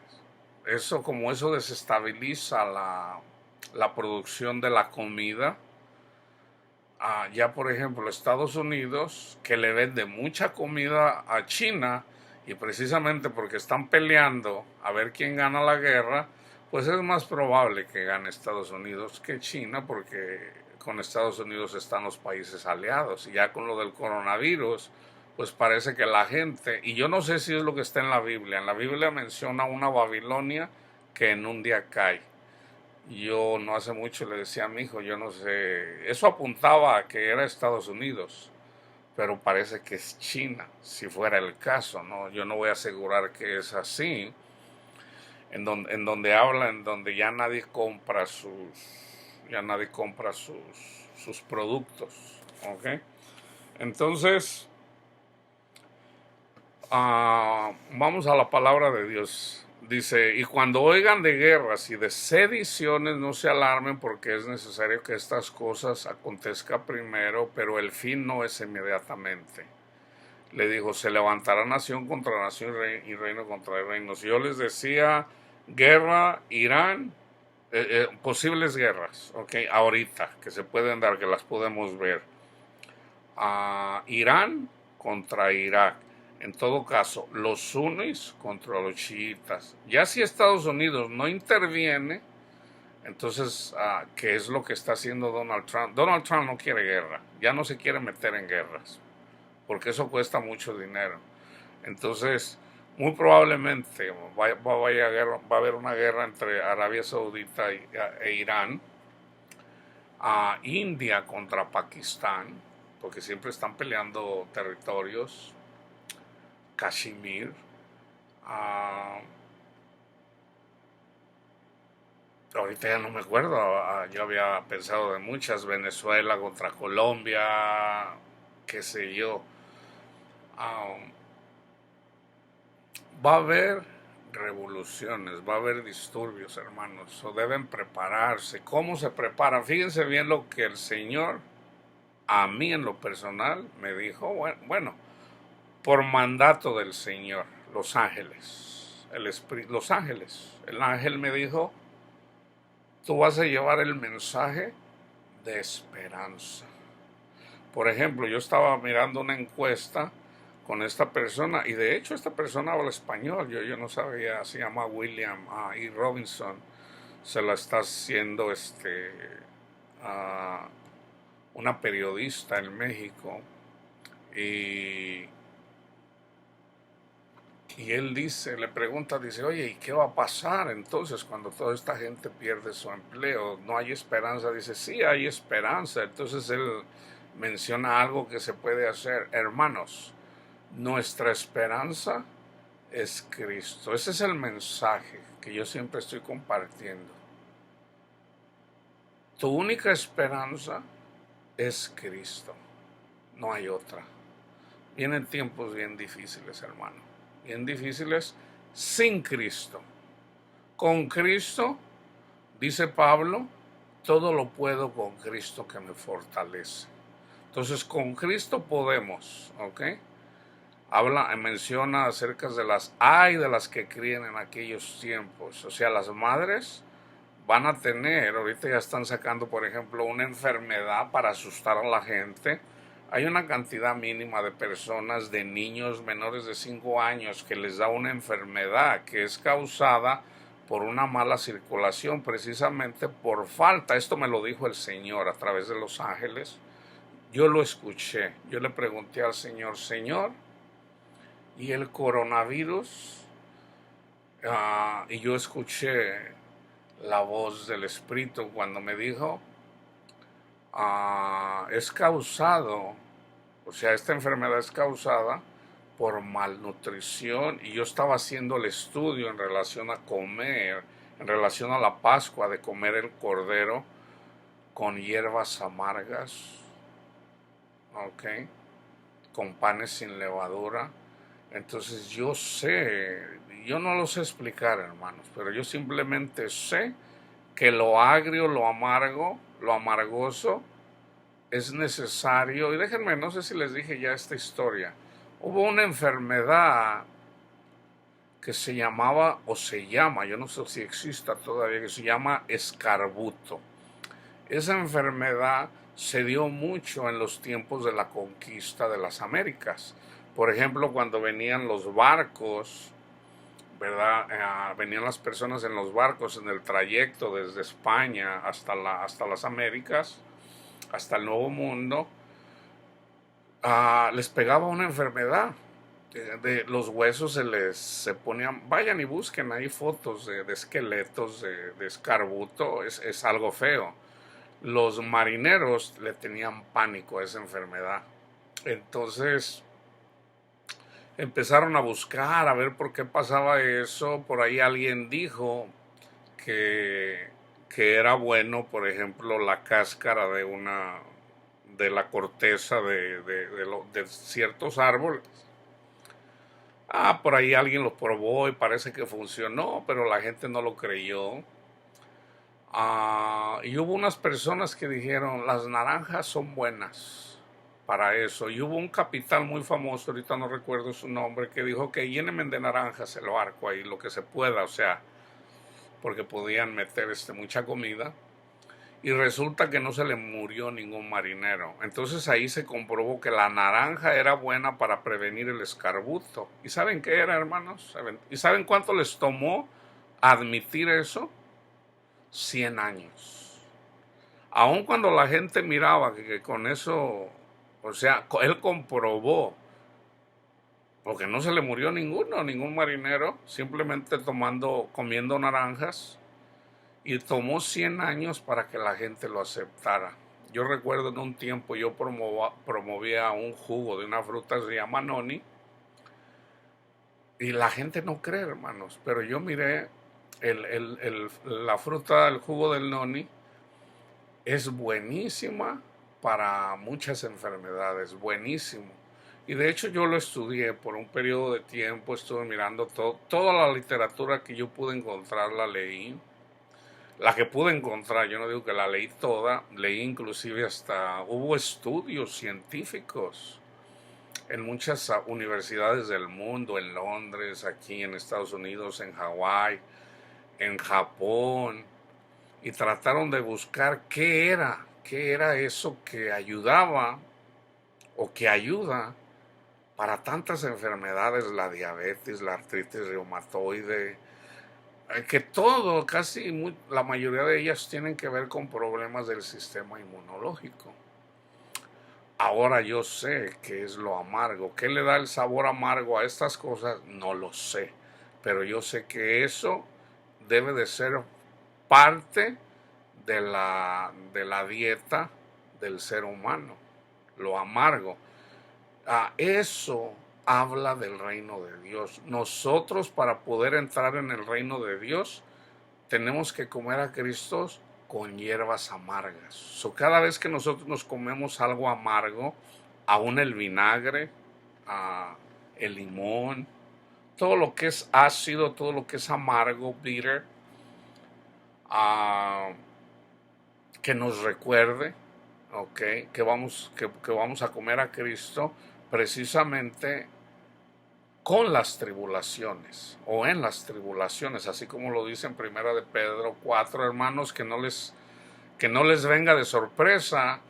Como eso desestabiliza la producción de la comida. Ya por ejemplo Estados Unidos, que le vende mucha comida a China, y precisamente porque están peleando a ver quién gana la guerra, pues es más probable que gane Estados Unidos que China, porque con Estados Unidos están los países aliados. Y ya con lo del coronavirus, pues parece que la gente, y yo no sé si es lo que está en la Biblia menciona una Babilonia que en un día cae. Yo no hace mucho le decía a mi hijo, yo no sé, eso apuntaba a que era Estados Unidos, pero parece que es China, si fuera el caso, ¿no? Yo no voy a asegurar que es así, en donde ya nadie compra sus productos, ¿ok? Entonces, vamos a la palabra de Dios. Dice, y cuando oigan de guerras y de sediciones, no se alarmen, porque es necesario que estas cosas acontezcan primero, pero el fin no es inmediatamente. Le dijo, se levantará nación contra nación y reino contra reino. Si yo les decía guerra, Irán, posibles guerras, ¿ok? Ahorita, que se pueden dar, que las podemos ver. Irán contra Irak. En todo caso, los sunnis contra los chiitas. Ya si Estados Unidos no interviene, Entonces, ¿qué es lo que está haciendo Donald Trump? Donald Trump no quiere guerra, ya no se quiere meter en guerras, porque eso cuesta mucho dinero. Entonces, muy probablemente va a haber una guerra entre Arabia Saudita e Irán, a India contra Pakistán, porque siempre están peleando territorios, Kashmir, a ahorita ya no me acuerdo, yo había pensado de muchas, Venezuela contra Colombia, qué sé yo. Ah, va a haber revoluciones, va a haber disturbios, hermanos, o deben prepararse. ¿Cómo se preparan? Fíjense bien lo que el Señor, a mí en lo personal, me dijo, bueno, por mandato del Señor, los ángeles, los ángeles, el ángel me dijo, tú vas a llevar el mensaje de esperanza. Por ejemplo, yo estaba mirando una encuesta con esta persona y de hecho esta persona habla español, yo no sabía, se llama William E. Robinson, se la está haciendo una periodista en México y, y él dice, le pregunta, dice, oye, ¿y qué va a pasar entonces cuando toda esta gente pierde su empleo? ¿No hay esperanza? Dice, sí, hay esperanza. Entonces él menciona algo que se puede hacer. Hermanos, nuestra esperanza es Cristo. Ese es el mensaje que yo siempre estoy compartiendo. Tu única esperanza es Cristo. No hay otra. Vienen tiempos bien difíciles, hermano. Bien difíciles sin Cristo. Con Cristo, dice Pablo, todo lo puedo con Cristo que me fortalece. Entonces, con Cristo podemos, ¿ok? Menciona acerca de de las que crían en aquellos tiempos. O sea, las madres van a tener, ahorita ya están sacando, por ejemplo, una enfermedad para asustar a la gente. Hay una cantidad mínima de personas, de niños menores de 5 años, que les da una enfermedad que es causada por una mala circulación, precisamente por falta. Esto me lo dijo el Señor a través de los ángeles. Yo lo escuché. Yo le pregunté al Señor, Señor, ¿y el coronavirus? Y yo escuché la voz del Espíritu cuando me dijo, es causado, o sea, esta enfermedad es causada por malnutrición, y yo estaba haciendo el estudio en relación a comer, en relación a la Pascua, de comer el cordero con hierbas amargas, ¿ok? Con panes sin levadura. Entonces yo sé, yo no lo sé explicar, hermanos, pero yo simplemente sé que lo agrio, lo amargo, lo amargoso es necesario. Y déjenme, no sé si les dije ya esta historia. Hubo una enfermedad que se llamaba, o se llama, yo no sé si exista todavía, que se llama escarbuto. Esa enfermedad se dio mucho en los tiempos de la conquista de las Américas. Por ejemplo, cuando venían los barcos, ¿verdad? Venían las personas en los barcos en el trayecto desde España hasta las Américas, hasta el Nuevo Mundo, les pegaba una enfermedad. Los huesos se ponían, vayan y busquen ahí fotos de esqueletos de escarbuto, es algo feo. Los marineros le tenían pánico a esa enfermedad. Entonces empezaron a buscar, a ver por qué pasaba eso. Por ahí alguien dijo que, que era bueno, por ejemplo, la cáscara de la corteza de ciertos árboles. Por ahí alguien lo probó y parece que funcionó, pero la gente no lo creyó. Y hubo unas personas que dijeron, las naranjas son buenas para eso. Y hubo un capitán muy famoso, ahorita no recuerdo su nombre, que dijo que llénenme de naranjas el barco ahí, lo que se pueda, o sea, porque podían meter mucha comida. Y resulta que no se le murió ningún marinero. Entonces ahí se comprobó que la naranja era buena para prevenir el escarbuto. ¿Y saben qué era, hermanos? ¿Y saben cuánto les tomó admitir eso? 100 años. Aun cuando la gente miraba que con eso, o sea, él comprobó, porque no se le murió ningún marinero, simplemente comiendo naranjas, y tomó 100 años para que la gente lo aceptara. Yo recuerdo en un tiempo yo promovía un jugo de una fruta que se llama noni, y la gente no cree, hermanos, pero yo miré la fruta, el jugo del noni, es buenísima para muchas enfermedades, buenísimo. Y de hecho yo lo estudié por un periodo de tiempo, estuve mirando toda la literatura que yo pude encontrar, la leí. La que pude encontrar, yo no digo que la leí toda, leí inclusive hubo estudios científicos en muchas universidades del mundo, en Londres, aquí en Estados Unidos, en Hawái, en Japón, y trataron de buscar qué era eso que ayudaba o que ayuda para tantas enfermedades, la diabetes, la artritis reumatoide, que todo, la mayoría de ellas tienen que ver con problemas del sistema inmunológico. Ahora yo sé qué es lo amargo. ¿Qué le da el sabor amargo a estas cosas? No lo sé. Pero yo sé que eso debe de ser parte de la dieta del ser humano. Lo amargo. Eso habla del reino de Dios. Nosotros, para poder entrar en el reino de Dios, tenemos que comer a Cristo con hierbas amargas. Cada vez que nosotros nos comemos algo amargo, aún el vinagre, el limón, todo lo que es ácido, todo lo que es amargo, bitter, que nos recuerde, okay, que vamos a comer a Cristo precisamente con las tribulaciones o en las tribulaciones, así como lo dice en Primera de Pedro 4, hermanos, que no les venga de sorpresa,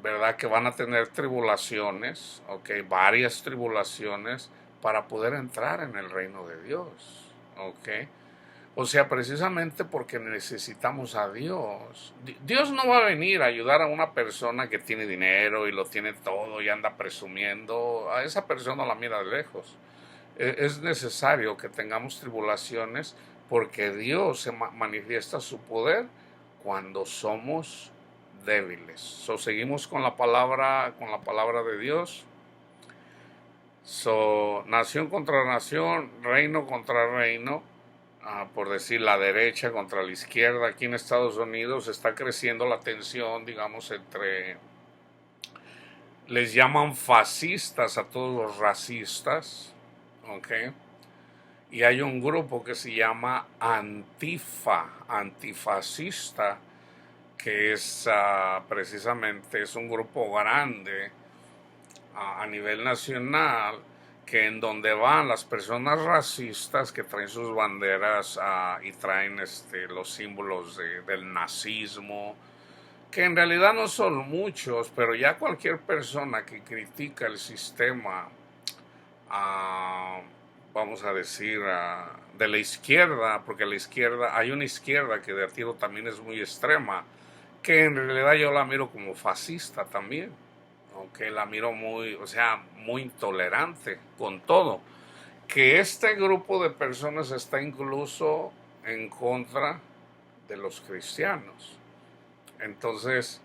¿verdad? Que van a tener tribulaciones, okay, varias tribulaciones para poder entrar en el reino de Dios, okay. O sea, precisamente porque necesitamos a Dios. Dios no va a venir a ayudar a una persona que tiene dinero y lo tiene todo y anda presumiendo. A esa persona la mira de lejos. Es necesario que tengamos tribulaciones porque Dios se manifiesta su poder cuando somos débiles. Seguimos con la palabra de Dios. Nación contra nación, reino contra reino. Por decir la derecha contra la izquierda. Aquí en Estados Unidos está creciendo la tensión, digamos, les llaman fascistas a todos los racistas, ¿ok? Y hay un grupo que se llama antifascista, que es precisamente, es un grupo grande a nivel nacional, que en donde van las personas racistas que traen sus banderas y traen los símbolos del nazismo, que en realidad no son muchos, pero ya cualquier persona que critica el sistema, vamos a decir, de la izquierda, porque hay una izquierda que de tiro también es muy extrema, que en realidad yo la miro como fascista también. Que la miro muy intolerante con todo, que este grupo de personas está incluso en contra de los cristianos. Entonces,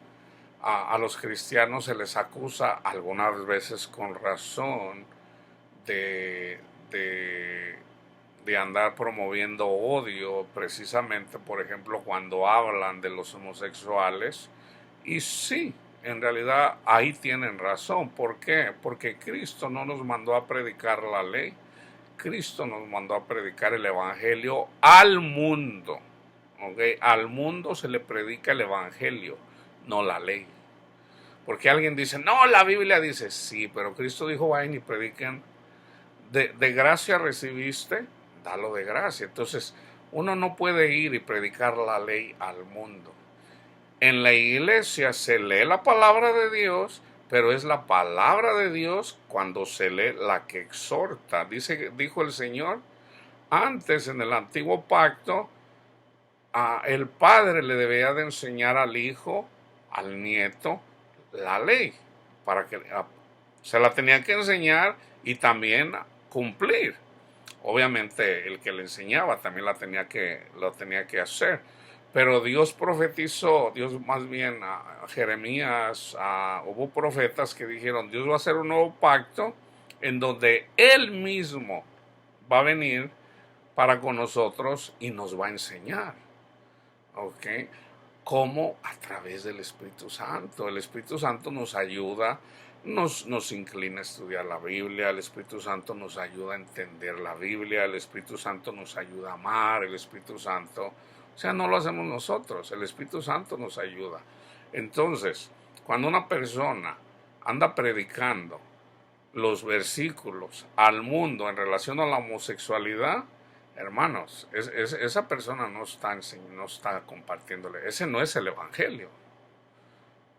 a los cristianos se les acusa algunas veces con razón de andar promoviendo odio, precisamente, por ejemplo, cuando hablan de los homosexuales. Y sí, en realidad ahí tienen razón. ¿Por qué? Porque Cristo no nos mandó a predicar la ley. Cristo nos mandó a predicar el evangelio al mundo. ¿Okay? Al mundo se le predica el evangelio, no la ley. Porque alguien dice, no, la Biblia dice, sí, pero Cristo dijo, vayan y prediquen. De gracia recibiste, dalo de gracia. Entonces, uno no puede ir y predicar la ley al mundo. En la iglesia se lee la palabra de Dios, pero es la palabra de Dios cuando se lee la que exhorta. Dijo el Señor, antes en el antiguo pacto, el padre le debía de enseñar al hijo, al nieto, la ley, para que se la tenía que enseñar y también cumplir. Obviamente el que le enseñaba también lo tenía que hacer. Pero Dios profetizó, Dios más bien a Jeremías, hubo profetas que dijeron, Dios va a hacer un nuevo pacto en donde Él mismo va a venir para con nosotros y nos va a enseñar. ¿Ok? ¿Cómo? A través del Espíritu Santo. El Espíritu Santo nos ayuda, nos inclina a estudiar la Biblia, el Espíritu Santo nos ayuda a entender la Biblia, el Espíritu Santo nos ayuda a amar, el Espíritu Santo, o sea, no lo hacemos nosotros, el Espíritu Santo nos ayuda. Entonces, cuando una persona anda predicando los versículos al mundo en relación a la homosexualidad, hermanos, esa persona no está compartiéndole. Ese no es el Evangelio.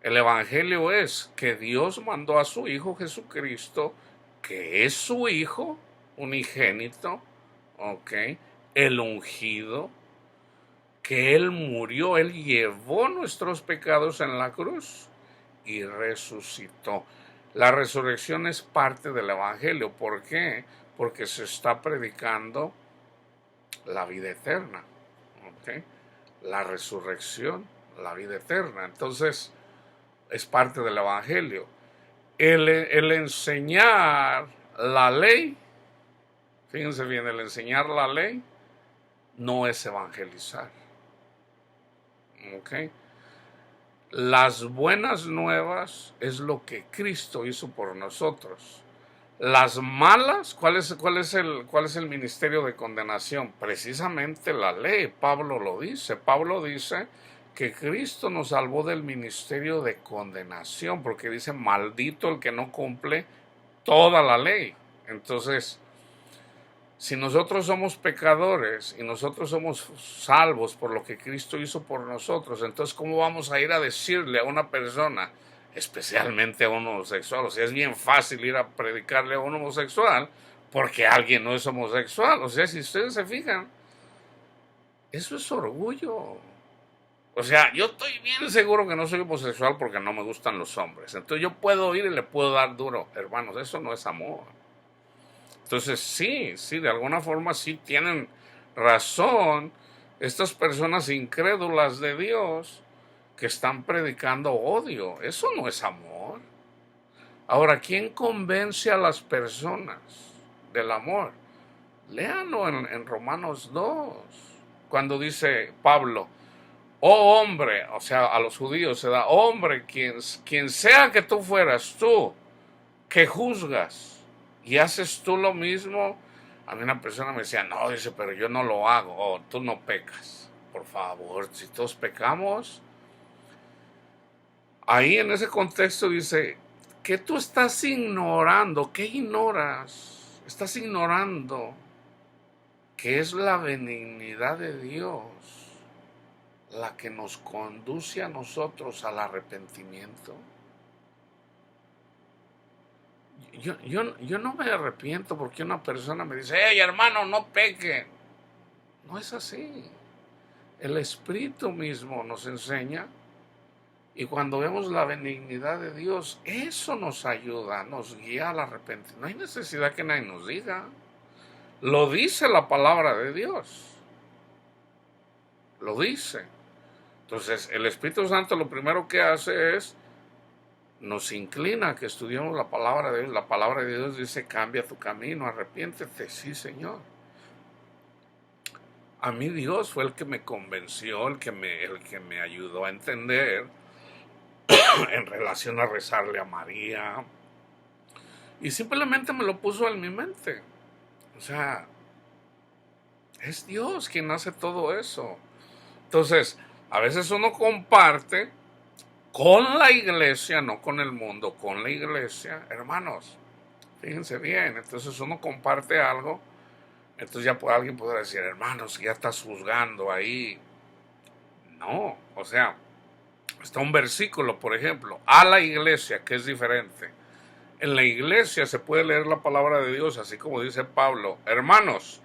El Evangelio es que Dios mandó a su Hijo Jesucristo, que es su Hijo unigénito, ¿ok? El ungido, que Él murió, Él llevó nuestros pecados en la cruz y resucitó. La resurrección es parte del Evangelio. ¿Por qué? Porque se está predicando la vida eterna. ¿Okay? La resurrección, la vida eterna. Entonces, es parte del Evangelio. El enseñar la ley, fíjense bien, el enseñar la ley no es evangelizar. ¿Okay? Las buenas nuevas es lo que Cristo hizo por nosotros. Las malas, ¿cuál es el ministerio de condenación? Precisamente la ley. Pablo lo dice. Pablo dice que Cristo nos salvó del ministerio de condenación, porque dice, maldito el que no cumple toda la ley. Entonces, si nosotros somos pecadores y nosotros somos salvos por lo que Cristo hizo por nosotros, entonces ¿cómo vamos a ir a decirle a una persona, especialmente a un homosexual? O sea, es bien fácil ir a predicarle a un homosexual porque alguien no es homosexual. O sea, si ustedes se fijan, eso es orgullo. O sea, yo estoy bien seguro que no soy homosexual porque no me gustan los hombres. Entonces yo puedo ir y le puedo dar duro. Hermanos, eso no es amor. Entonces sí, de alguna forma sí tienen razón estas personas incrédulas de Dios que están predicando odio. Eso no es amor. Ahora, ¿quién convence a las personas del amor? Léanlo en Romanos 2, cuando dice Pablo, oh hombre, o sea, a los judíos se da, hombre, quien sea que tú fueras, tú, que juzgas, y haces tú lo mismo. A mí una persona me decía, no, dice, pero yo no lo hago. Oh, tú no pecas. Por favor, si todos pecamos. Ahí en ese contexto dice, ¿qué tú estás ignorando? ¿Qué ignoras? Estás ignorando que es la benignidad de Dios la que nos conduce a nosotros al arrepentimiento. Yo no me arrepiento porque una persona me dice, hey hermano, no peque. No es así. El Espíritu mismo nos enseña, y cuando vemos la benignidad de Dios, eso nos ayuda, nos guía al arrepentimiento. No hay necesidad que nadie nos diga. Lo dice la palabra de Dios. Lo dice. Entonces, el Espíritu Santo lo primero que hace es nos inclina a que estudiemos la palabra de Dios. La palabra de Dios dice, cambia tu camino, arrepiéntete. Sí, Señor. A mí Dios fue el que me convenció, el que me ayudó a entender en relación a rezarle a María. Y simplemente me lo puso en mi mente. O sea, es Dios quien hace todo eso. Entonces, a veces uno comparte con la iglesia, no con el mundo, con la iglesia. Hermanos, fíjense bien, entonces uno comparte algo, entonces ya alguien podrá decir, hermanos, ya estás juzgando ahí. No, o sea, está un versículo, por ejemplo, a la iglesia, que es diferente. En la iglesia se puede leer la palabra de Dios, así como dice Pablo, hermanos,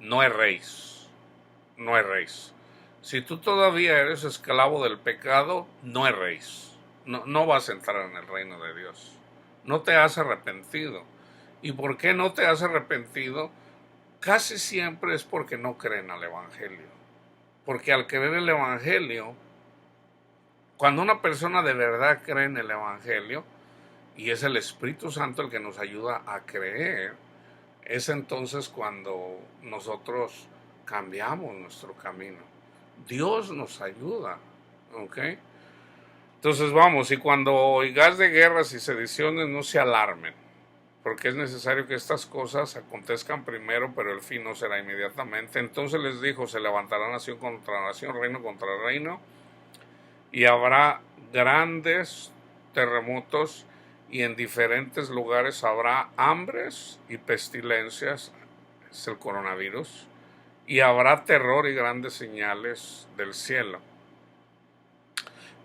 no erréis, no erréis. Si tú todavía eres esclavo del pecado, no erréis. No vas a entrar en el reino de Dios. No te has arrepentido. ¿Y por qué no te has arrepentido? Casi siempre es porque no creen al Evangelio. Porque al creer el Evangelio, cuando una persona de verdad cree en el Evangelio, y es el Espíritu Santo el que nos ayuda a creer, es entonces cuando nosotros cambiamos nuestro camino. Dios nos ayuda, ¿ok? Entonces vamos, y cuando oigáis de guerras y sediciones, no se alarmen, porque es necesario que estas cosas acontezcan primero, pero el fin no será inmediatamente. Entonces les dijo, se levantará nación contra nación, reino contra reino, y habrá grandes terremotos, y en diferentes lugares habrá hambres y pestilencias, es el coronavirus, y habrá terror y grandes señales del cielo.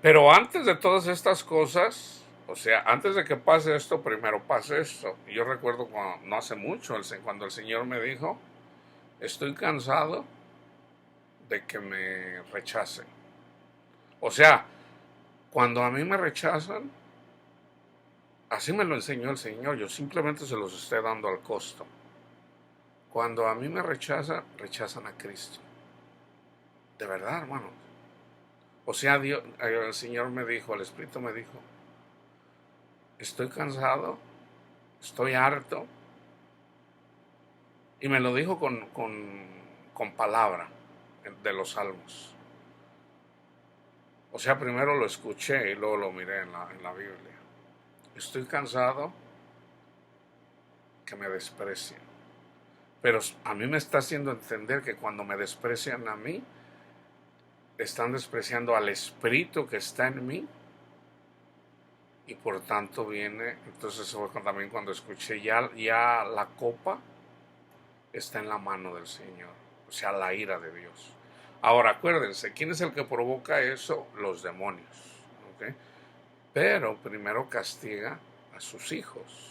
Pero antes de todas estas cosas, o sea, antes de que pase esto, primero pase esto. Yo recuerdo cuando, no hace mucho, cuando el Señor me dijo, estoy cansado de que me rechacen. O sea, cuando a mí me rechazan, así me lo enseñó el Señor, yo simplemente se los estoy dando al costo. Cuando a mí me rechazan, rechazan a Cristo. De verdad, hermano. O sea, Dios, el Señor me dijo, el Espíritu me dijo, estoy cansado, estoy harto. Y me lo dijo con palabra de los salmos. O sea, primero lo escuché y luego lo miré en la Biblia. Estoy cansado que me desprecien. Pero a mí me está haciendo entender que cuando me desprecian a mí, están despreciando al Espíritu que está en mí. Y por tanto viene, entonces eso fue también cuando escuché, ya la copa está en la mano del Señor. O sea, la ira de Dios. Ahora acuérdense, ¿quién es el que provoca eso? Los demonios. ¿Okay? Pero primero castiga a sus hijos.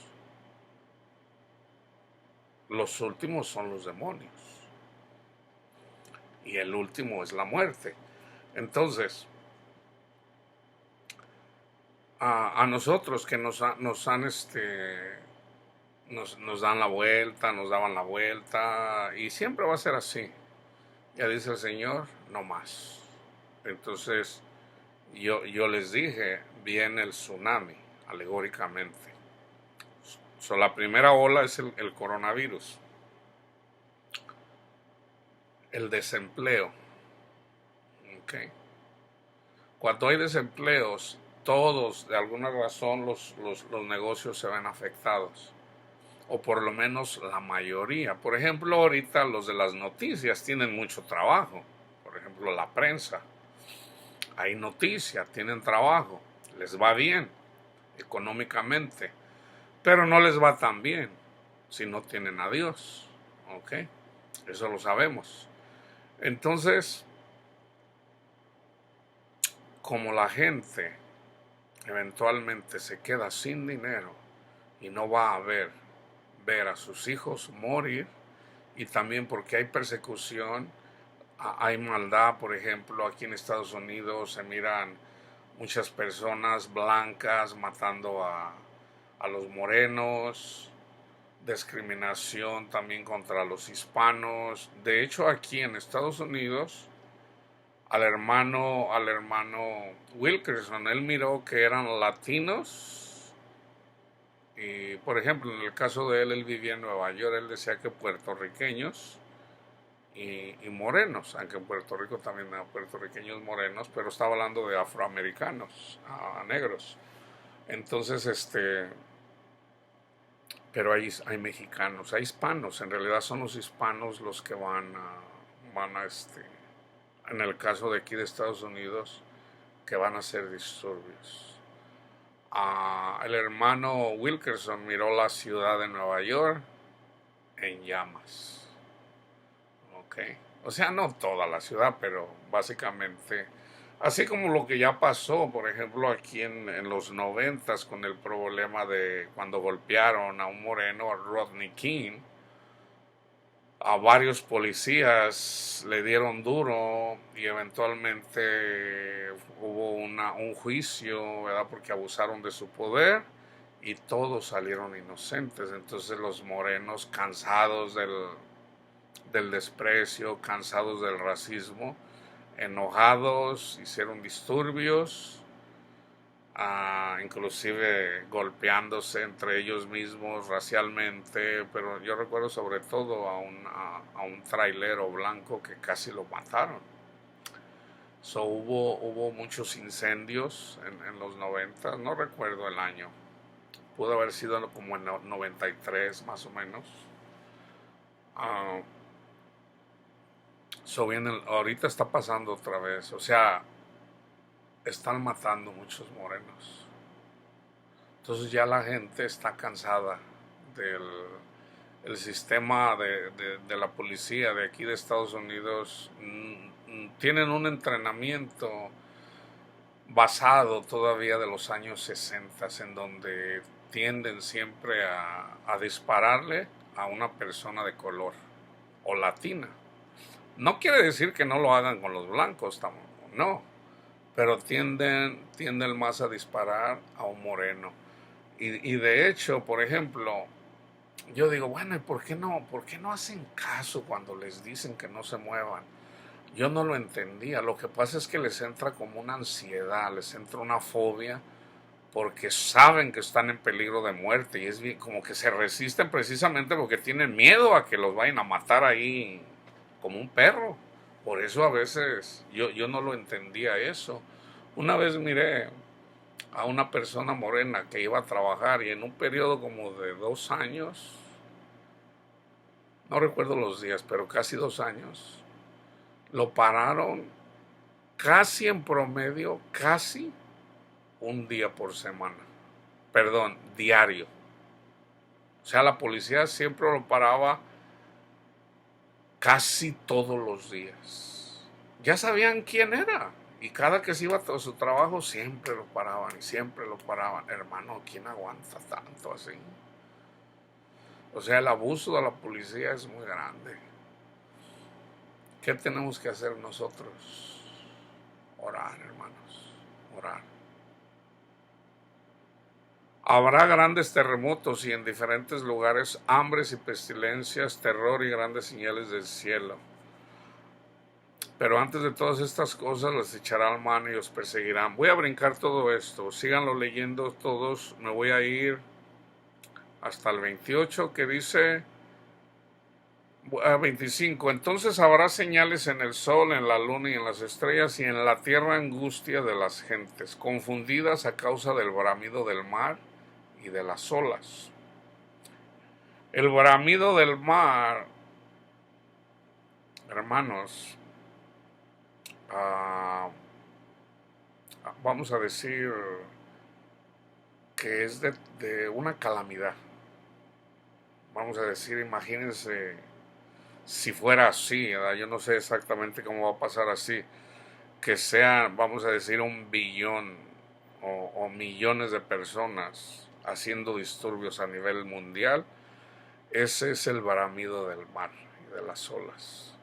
Los últimos son los demonios. Y el último es la muerte. Entonces, a nosotros que nos dan la vuelta, nos daban la vuelta, y siempre va a ser así. Ya dice el Señor, no más. Entonces, yo les dije, viene el tsunami, alegóricamente. La primera ola es el coronavirus, el desempleo. ¿Okay? Cuando hay desempleos, todos, de alguna razón, los negocios se ven afectados. O por lo menos la mayoría. Por ejemplo, ahorita los de las noticias tienen mucho trabajo. Por ejemplo, la prensa. Hay noticias, tienen trabajo, les va bien económicamente, pero no les va tan bien si no tienen a Dios. ¿Ok? Eso lo sabemos. Entonces, como la gente eventualmente se queda sin dinero y no va a ver a sus hijos morir, y también porque hay persecución, hay maldad. Por ejemplo, aquí en Estados Unidos se miran muchas personas blancas matando a los morenos, discriminación también contra los hispanos. De hecho, aquí en Estados Unidos, al hermano Wilkerson, él miró que eran latinos. Y, por ejemplo, en el caso de él vivía en Nueva York, él decía que puertorriqueños y morenos, aunque en Puerto Rico también hay puertorriqueños morenos, pero estaba hablando de afroamericanos, negros. Entonces, pero hay mexicanos, hay hispanos, en realidad son los hispanos los que van a en el caso de aquí de Estados Unidos, que van a hacer disturbios. El hermano Wilkerson miró la ciudad de Nueva York en llamas. ¿Ok? O sea, no toda la ciudad, pero básicamente, así como lo que ya pasó, por ejemplo, aquí en los 90s con el problema de cuando golpearon a un moreno, a Rodney King. A varios policías le dieron duro y eventualmente hubo un juicio, ¿verdad? Porque abusaron de su poder y todos salieron inocentes. Entonces los morenos, cansados del desprecio, cansados del racismo, enojados, hicieron disturbios, inclusive golpeándose entre ellos mismos racialmente, pero yo recuerdo sobre todo a un trailero blanco que casi lo mataron. Hubo muchos incendios en los 90, no recuerdo el año, pudo haber sido como en 93 más o menos. Uh, ahorita está pasando otra vez, o sea, están matando muchos morenos. Entonces ya la gente está cansada del el sistema de la policía de aquí de Estados Unidos. Tienen un entrenamiento basado todavía de los años 60, en donde tienden siempre a dispararle a una persona de color o latina. No quiere decir que no lo hagan con los blancos, no, pero tienden más a disparar a un moreno. Y de hecho, por ejemplo, yo digo, bueno, ¿y por qué no hacen caso cuando les dicen que no se muevan? Yo no lo entendía. Lo que pasa es que les entra como una ansiedad, les entra una fobia, porque saben que están en peligro de muerte y es como que se resisten precisamente porque tienen miedo a que los vayan a matar ahí como un perro. Por eso a veces yo no lo entendía eso. Una vez miré a una persona morena que iba a trabajar y en un periodo como de 2 años, no recuerdo los días, pero casi 2 años, lo pararon casi en promedio, casi un día por semana. Perdón, diario. O sea, la policía siempre lo paraba casi todos los días. Ya sabían quién era. Y cada que se iba a su trabajo siempre lo paraban y siempre lo paraban. Hermano, ¿quién aguanta tanto así? O sea, el abuso de la policía es muy grande. ¿Qué tenemos que hacer nosotros? Orar, hermanos, orar. Habrá grandes terremotos y en diferentes lugares hambres y pestilencias, terror y grandes señales del cielo. Pero antes de todas estas cosas les echarán mano y os perseguirán. Voy a brincar todo esto, síganlo leyendo todos. Me voy a ir hasta el 28 que dice 25. Entonces habrá señales en el sol, en la luna y en las estrellas, y en la tierra angustia de las gentes, confundidas a causa del bramido del mar y de las olas. El bramido del mar, hermanos, vamos a decir que es de una calamidad. Vamos a decir, imagínense si fuera así, ¿verdad? Yo no sé exactamente cómo va a pasar así, que sea, vamos a decir, 1 billón o millones de personas haciendo disturbios a nivel mundial. Ese es el bramido del mar y de las olas.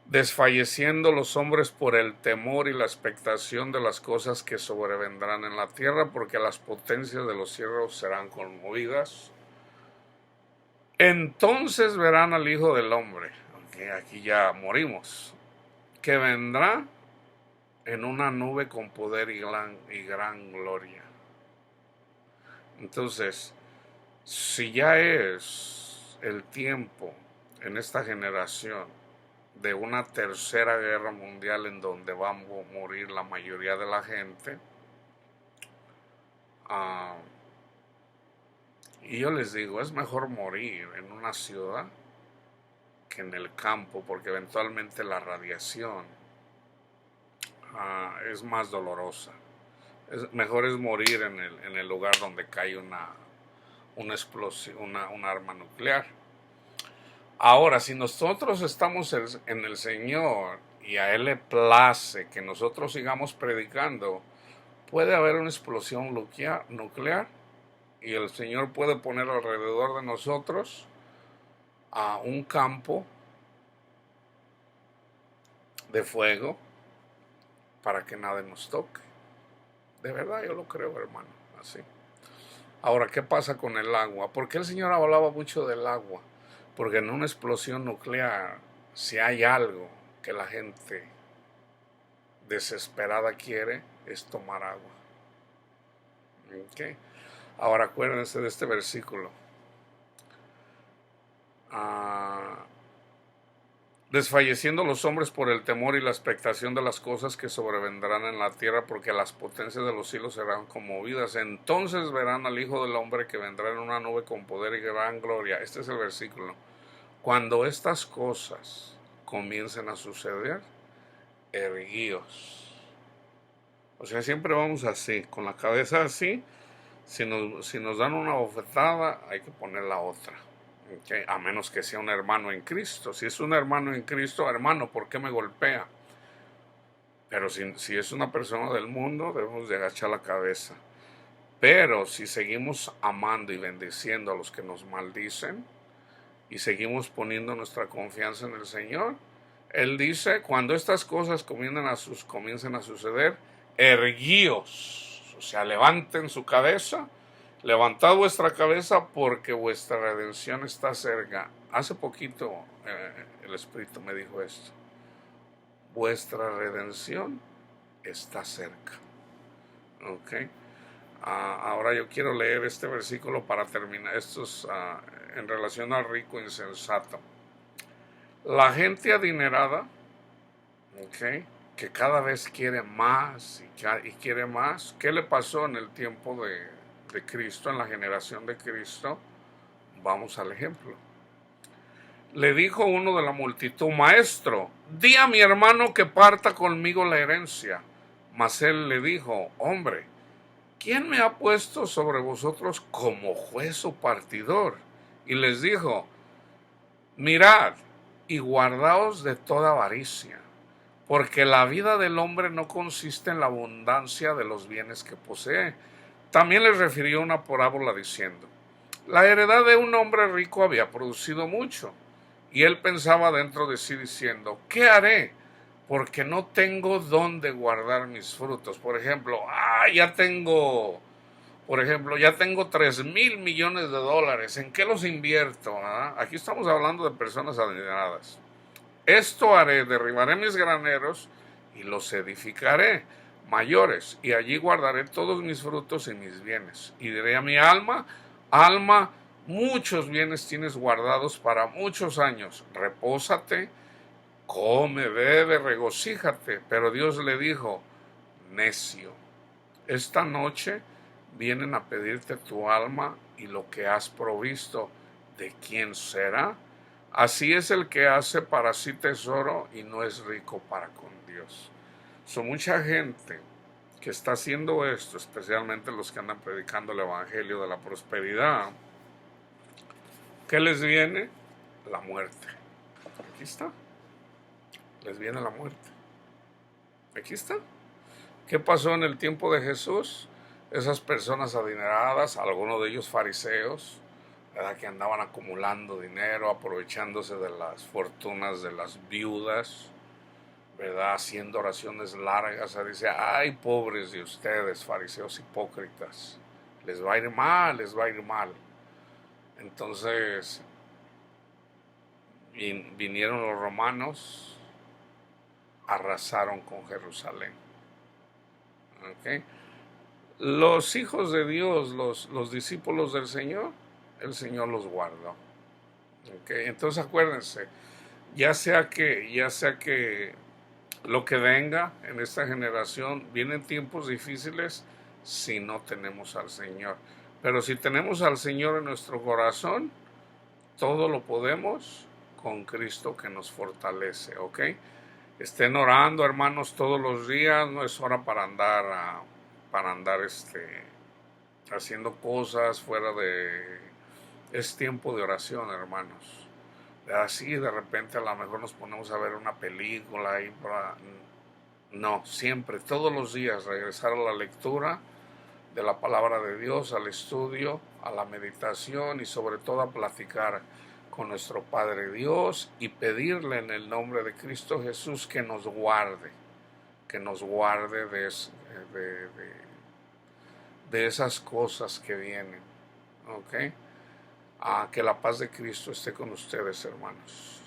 Desfalleciendo los hombres por el temor y la expectación de las cosas que sobrevendrán en la tierra, porque las potencias de los cielos serán conmovidas. Entonces verán al Hijo del Hombre, aunque aquí ya morimos, que vendrá en una nube con poder y gran gloria. Entonces, si ya es el tiempo en esta generación de una tercera guerra mundial en donde va a morir la mayoría de la gente, y yo les digo, es mejor morir en una ciudad que en el campo, porque eventualmente la radiación es más dolorosa. Mejor es morir en el lugar donde cae una explosión, un arma nuclear. Ahora, si nosotros estamos en el Señor y a Él le place que nosotros sigamos predicando, puede haber una explosión nuclear y el Señor puede poner alrededor de nosotros a un campo de fuego para que nada nos toque. De verdad yo lo creo, hermano, así. Ahora, ¿qué pasa con el agua? ¿Por qué el Señor hablaba mucho del agua? Porque en una explosión nuclear, si hay algo que la gente desesperada quiere, es tomar agua. ¿Okay? Ahora acuérdense de este versículo. Desfalleciendo los hombres por el temor y la expectación de las cosas que sobrevendrán en la tierra, porque las potencias de los cielos serán conmovidas. Entonces verán al Hijo del Hombre que vendrá en una nube con poder y gran gloria. Este es el versículo. Cuando estas cosas comiencen a suceder, erguíos. O sea, siempre vamos así, con la cabeza así. Si nos dan una bofetada, hay que poner la otra. Okay, a menos que sea un hermano en Cristo. Si es un hermano en Cristo, hermano, ¿por qué me golpea? Pero si es una persona del mundo, debemos de agachar la cabeza. Pero si seguimos amando y bendiciendo a los que nos maldicen y seguimos poniendo nuestra confianza en el Señor, Él dice, cuando estas cosas comiencen a suceder, erguíos, o sea, levanten su cabeza. Levantad vuestra cabeza porque vuestra redención está cerca. Hace poquito el Espíritu me dijo esto. Vuestra redención está cerca. ¿Ok? Ahora yo quiero leer este versículo para terminar. Esto es en relación al rico insensato. La gente adinerada, ¿ok?, que cada vez quiere más y quiere más. ¿Qué le pasó en el tiempo de Cristo, en la generación de Cristo? Vamos al ejemplo. Le dijo uno de la multitud: Maestro, di a mi hermano que parta conmigo la herencia. Mas él le dijo: Hombre, ¿quién me ha puesto sobre vosotros como juez o partidor? Y les dijo: Mirad y guardaos de toda avaricia, porque la vida del hombre no consiste en la abundancia de los bienes que posee. También les refirió una parábola diciendo: La heredad de un hombre rico había producido mucho, y él pensaba dentro de sí diciendo: ¿qué haré? Porque no tengo dónde guardar mis frutos. Por ejemplo, ya tengo 3,000 millones de dólares. ¿En qué los invierto? Aquí estamos hablando de personas adineradas. Esto haré: derribaré mis graneros y los edificaré mayores, y allí guardaré todos mis frutos y mis bienes. Y diré a mi alma: alma, muchos bienes tienes guardados para muchos años. Repósate, come, bebe, regocíjate. Pero Dios le dijo: necio, esta noche vienen a pedirte tu alma, y lo que has provisto, ¿de quién será? Así es el que hace para sí tesoro y no es rico para con Dios. Mucha gente que está haciendo esto, especialmente los que andan predicando el evangelio de la prosperidad, ¿qué les viene? La muerte. Aquí está. Les viene la muerte. Aquí está. ¿Qué pasó en el tiempo de Jesús? Esas personas adineradas, algunos de ellos fariseos, ¿verdad?, que andaban acumulando dinero, aprovechándose de las fortunas de las viudas, ¿verdad?, haciendo oraciones largas. Dice: ay, pobres de ustedes, fariseos hipócritas, les va a ir mal, les va a ir mal. Entonces vinieron los romanos, arrasaron con Jerusalén. ¿Okay? Los hijos de Dios, los discípulos del Señor, el Señor los guardó. ¿Okay? Entonces acuérdense, ya sea que lo que venga en esta generación, vienen tiempos difíciles si no tenemos al Señor. Pero si tenemos al Señor en nuestro corazón, todo lo podemos con Cristo que nos fortalece. ¿Ok? Estén orando, hermanos, todos los días. No es hora para andar haciendo cosas fuera de... Es tiempo de oración, hermanos. Así de repente a lo mejor nos ponemos a ver una película y no, siempre, todos los días regresar a la lectura de la palabra de Dios, al estudio, a la meditación y sobre todo a platicar con nuestro Padre Dios y pedirle en el nombre de Cristo Jesús que nos guarde de, de esas cosas que vienen. ¿Ok? Que la paz de Cristo esté con ustedes, hermanos.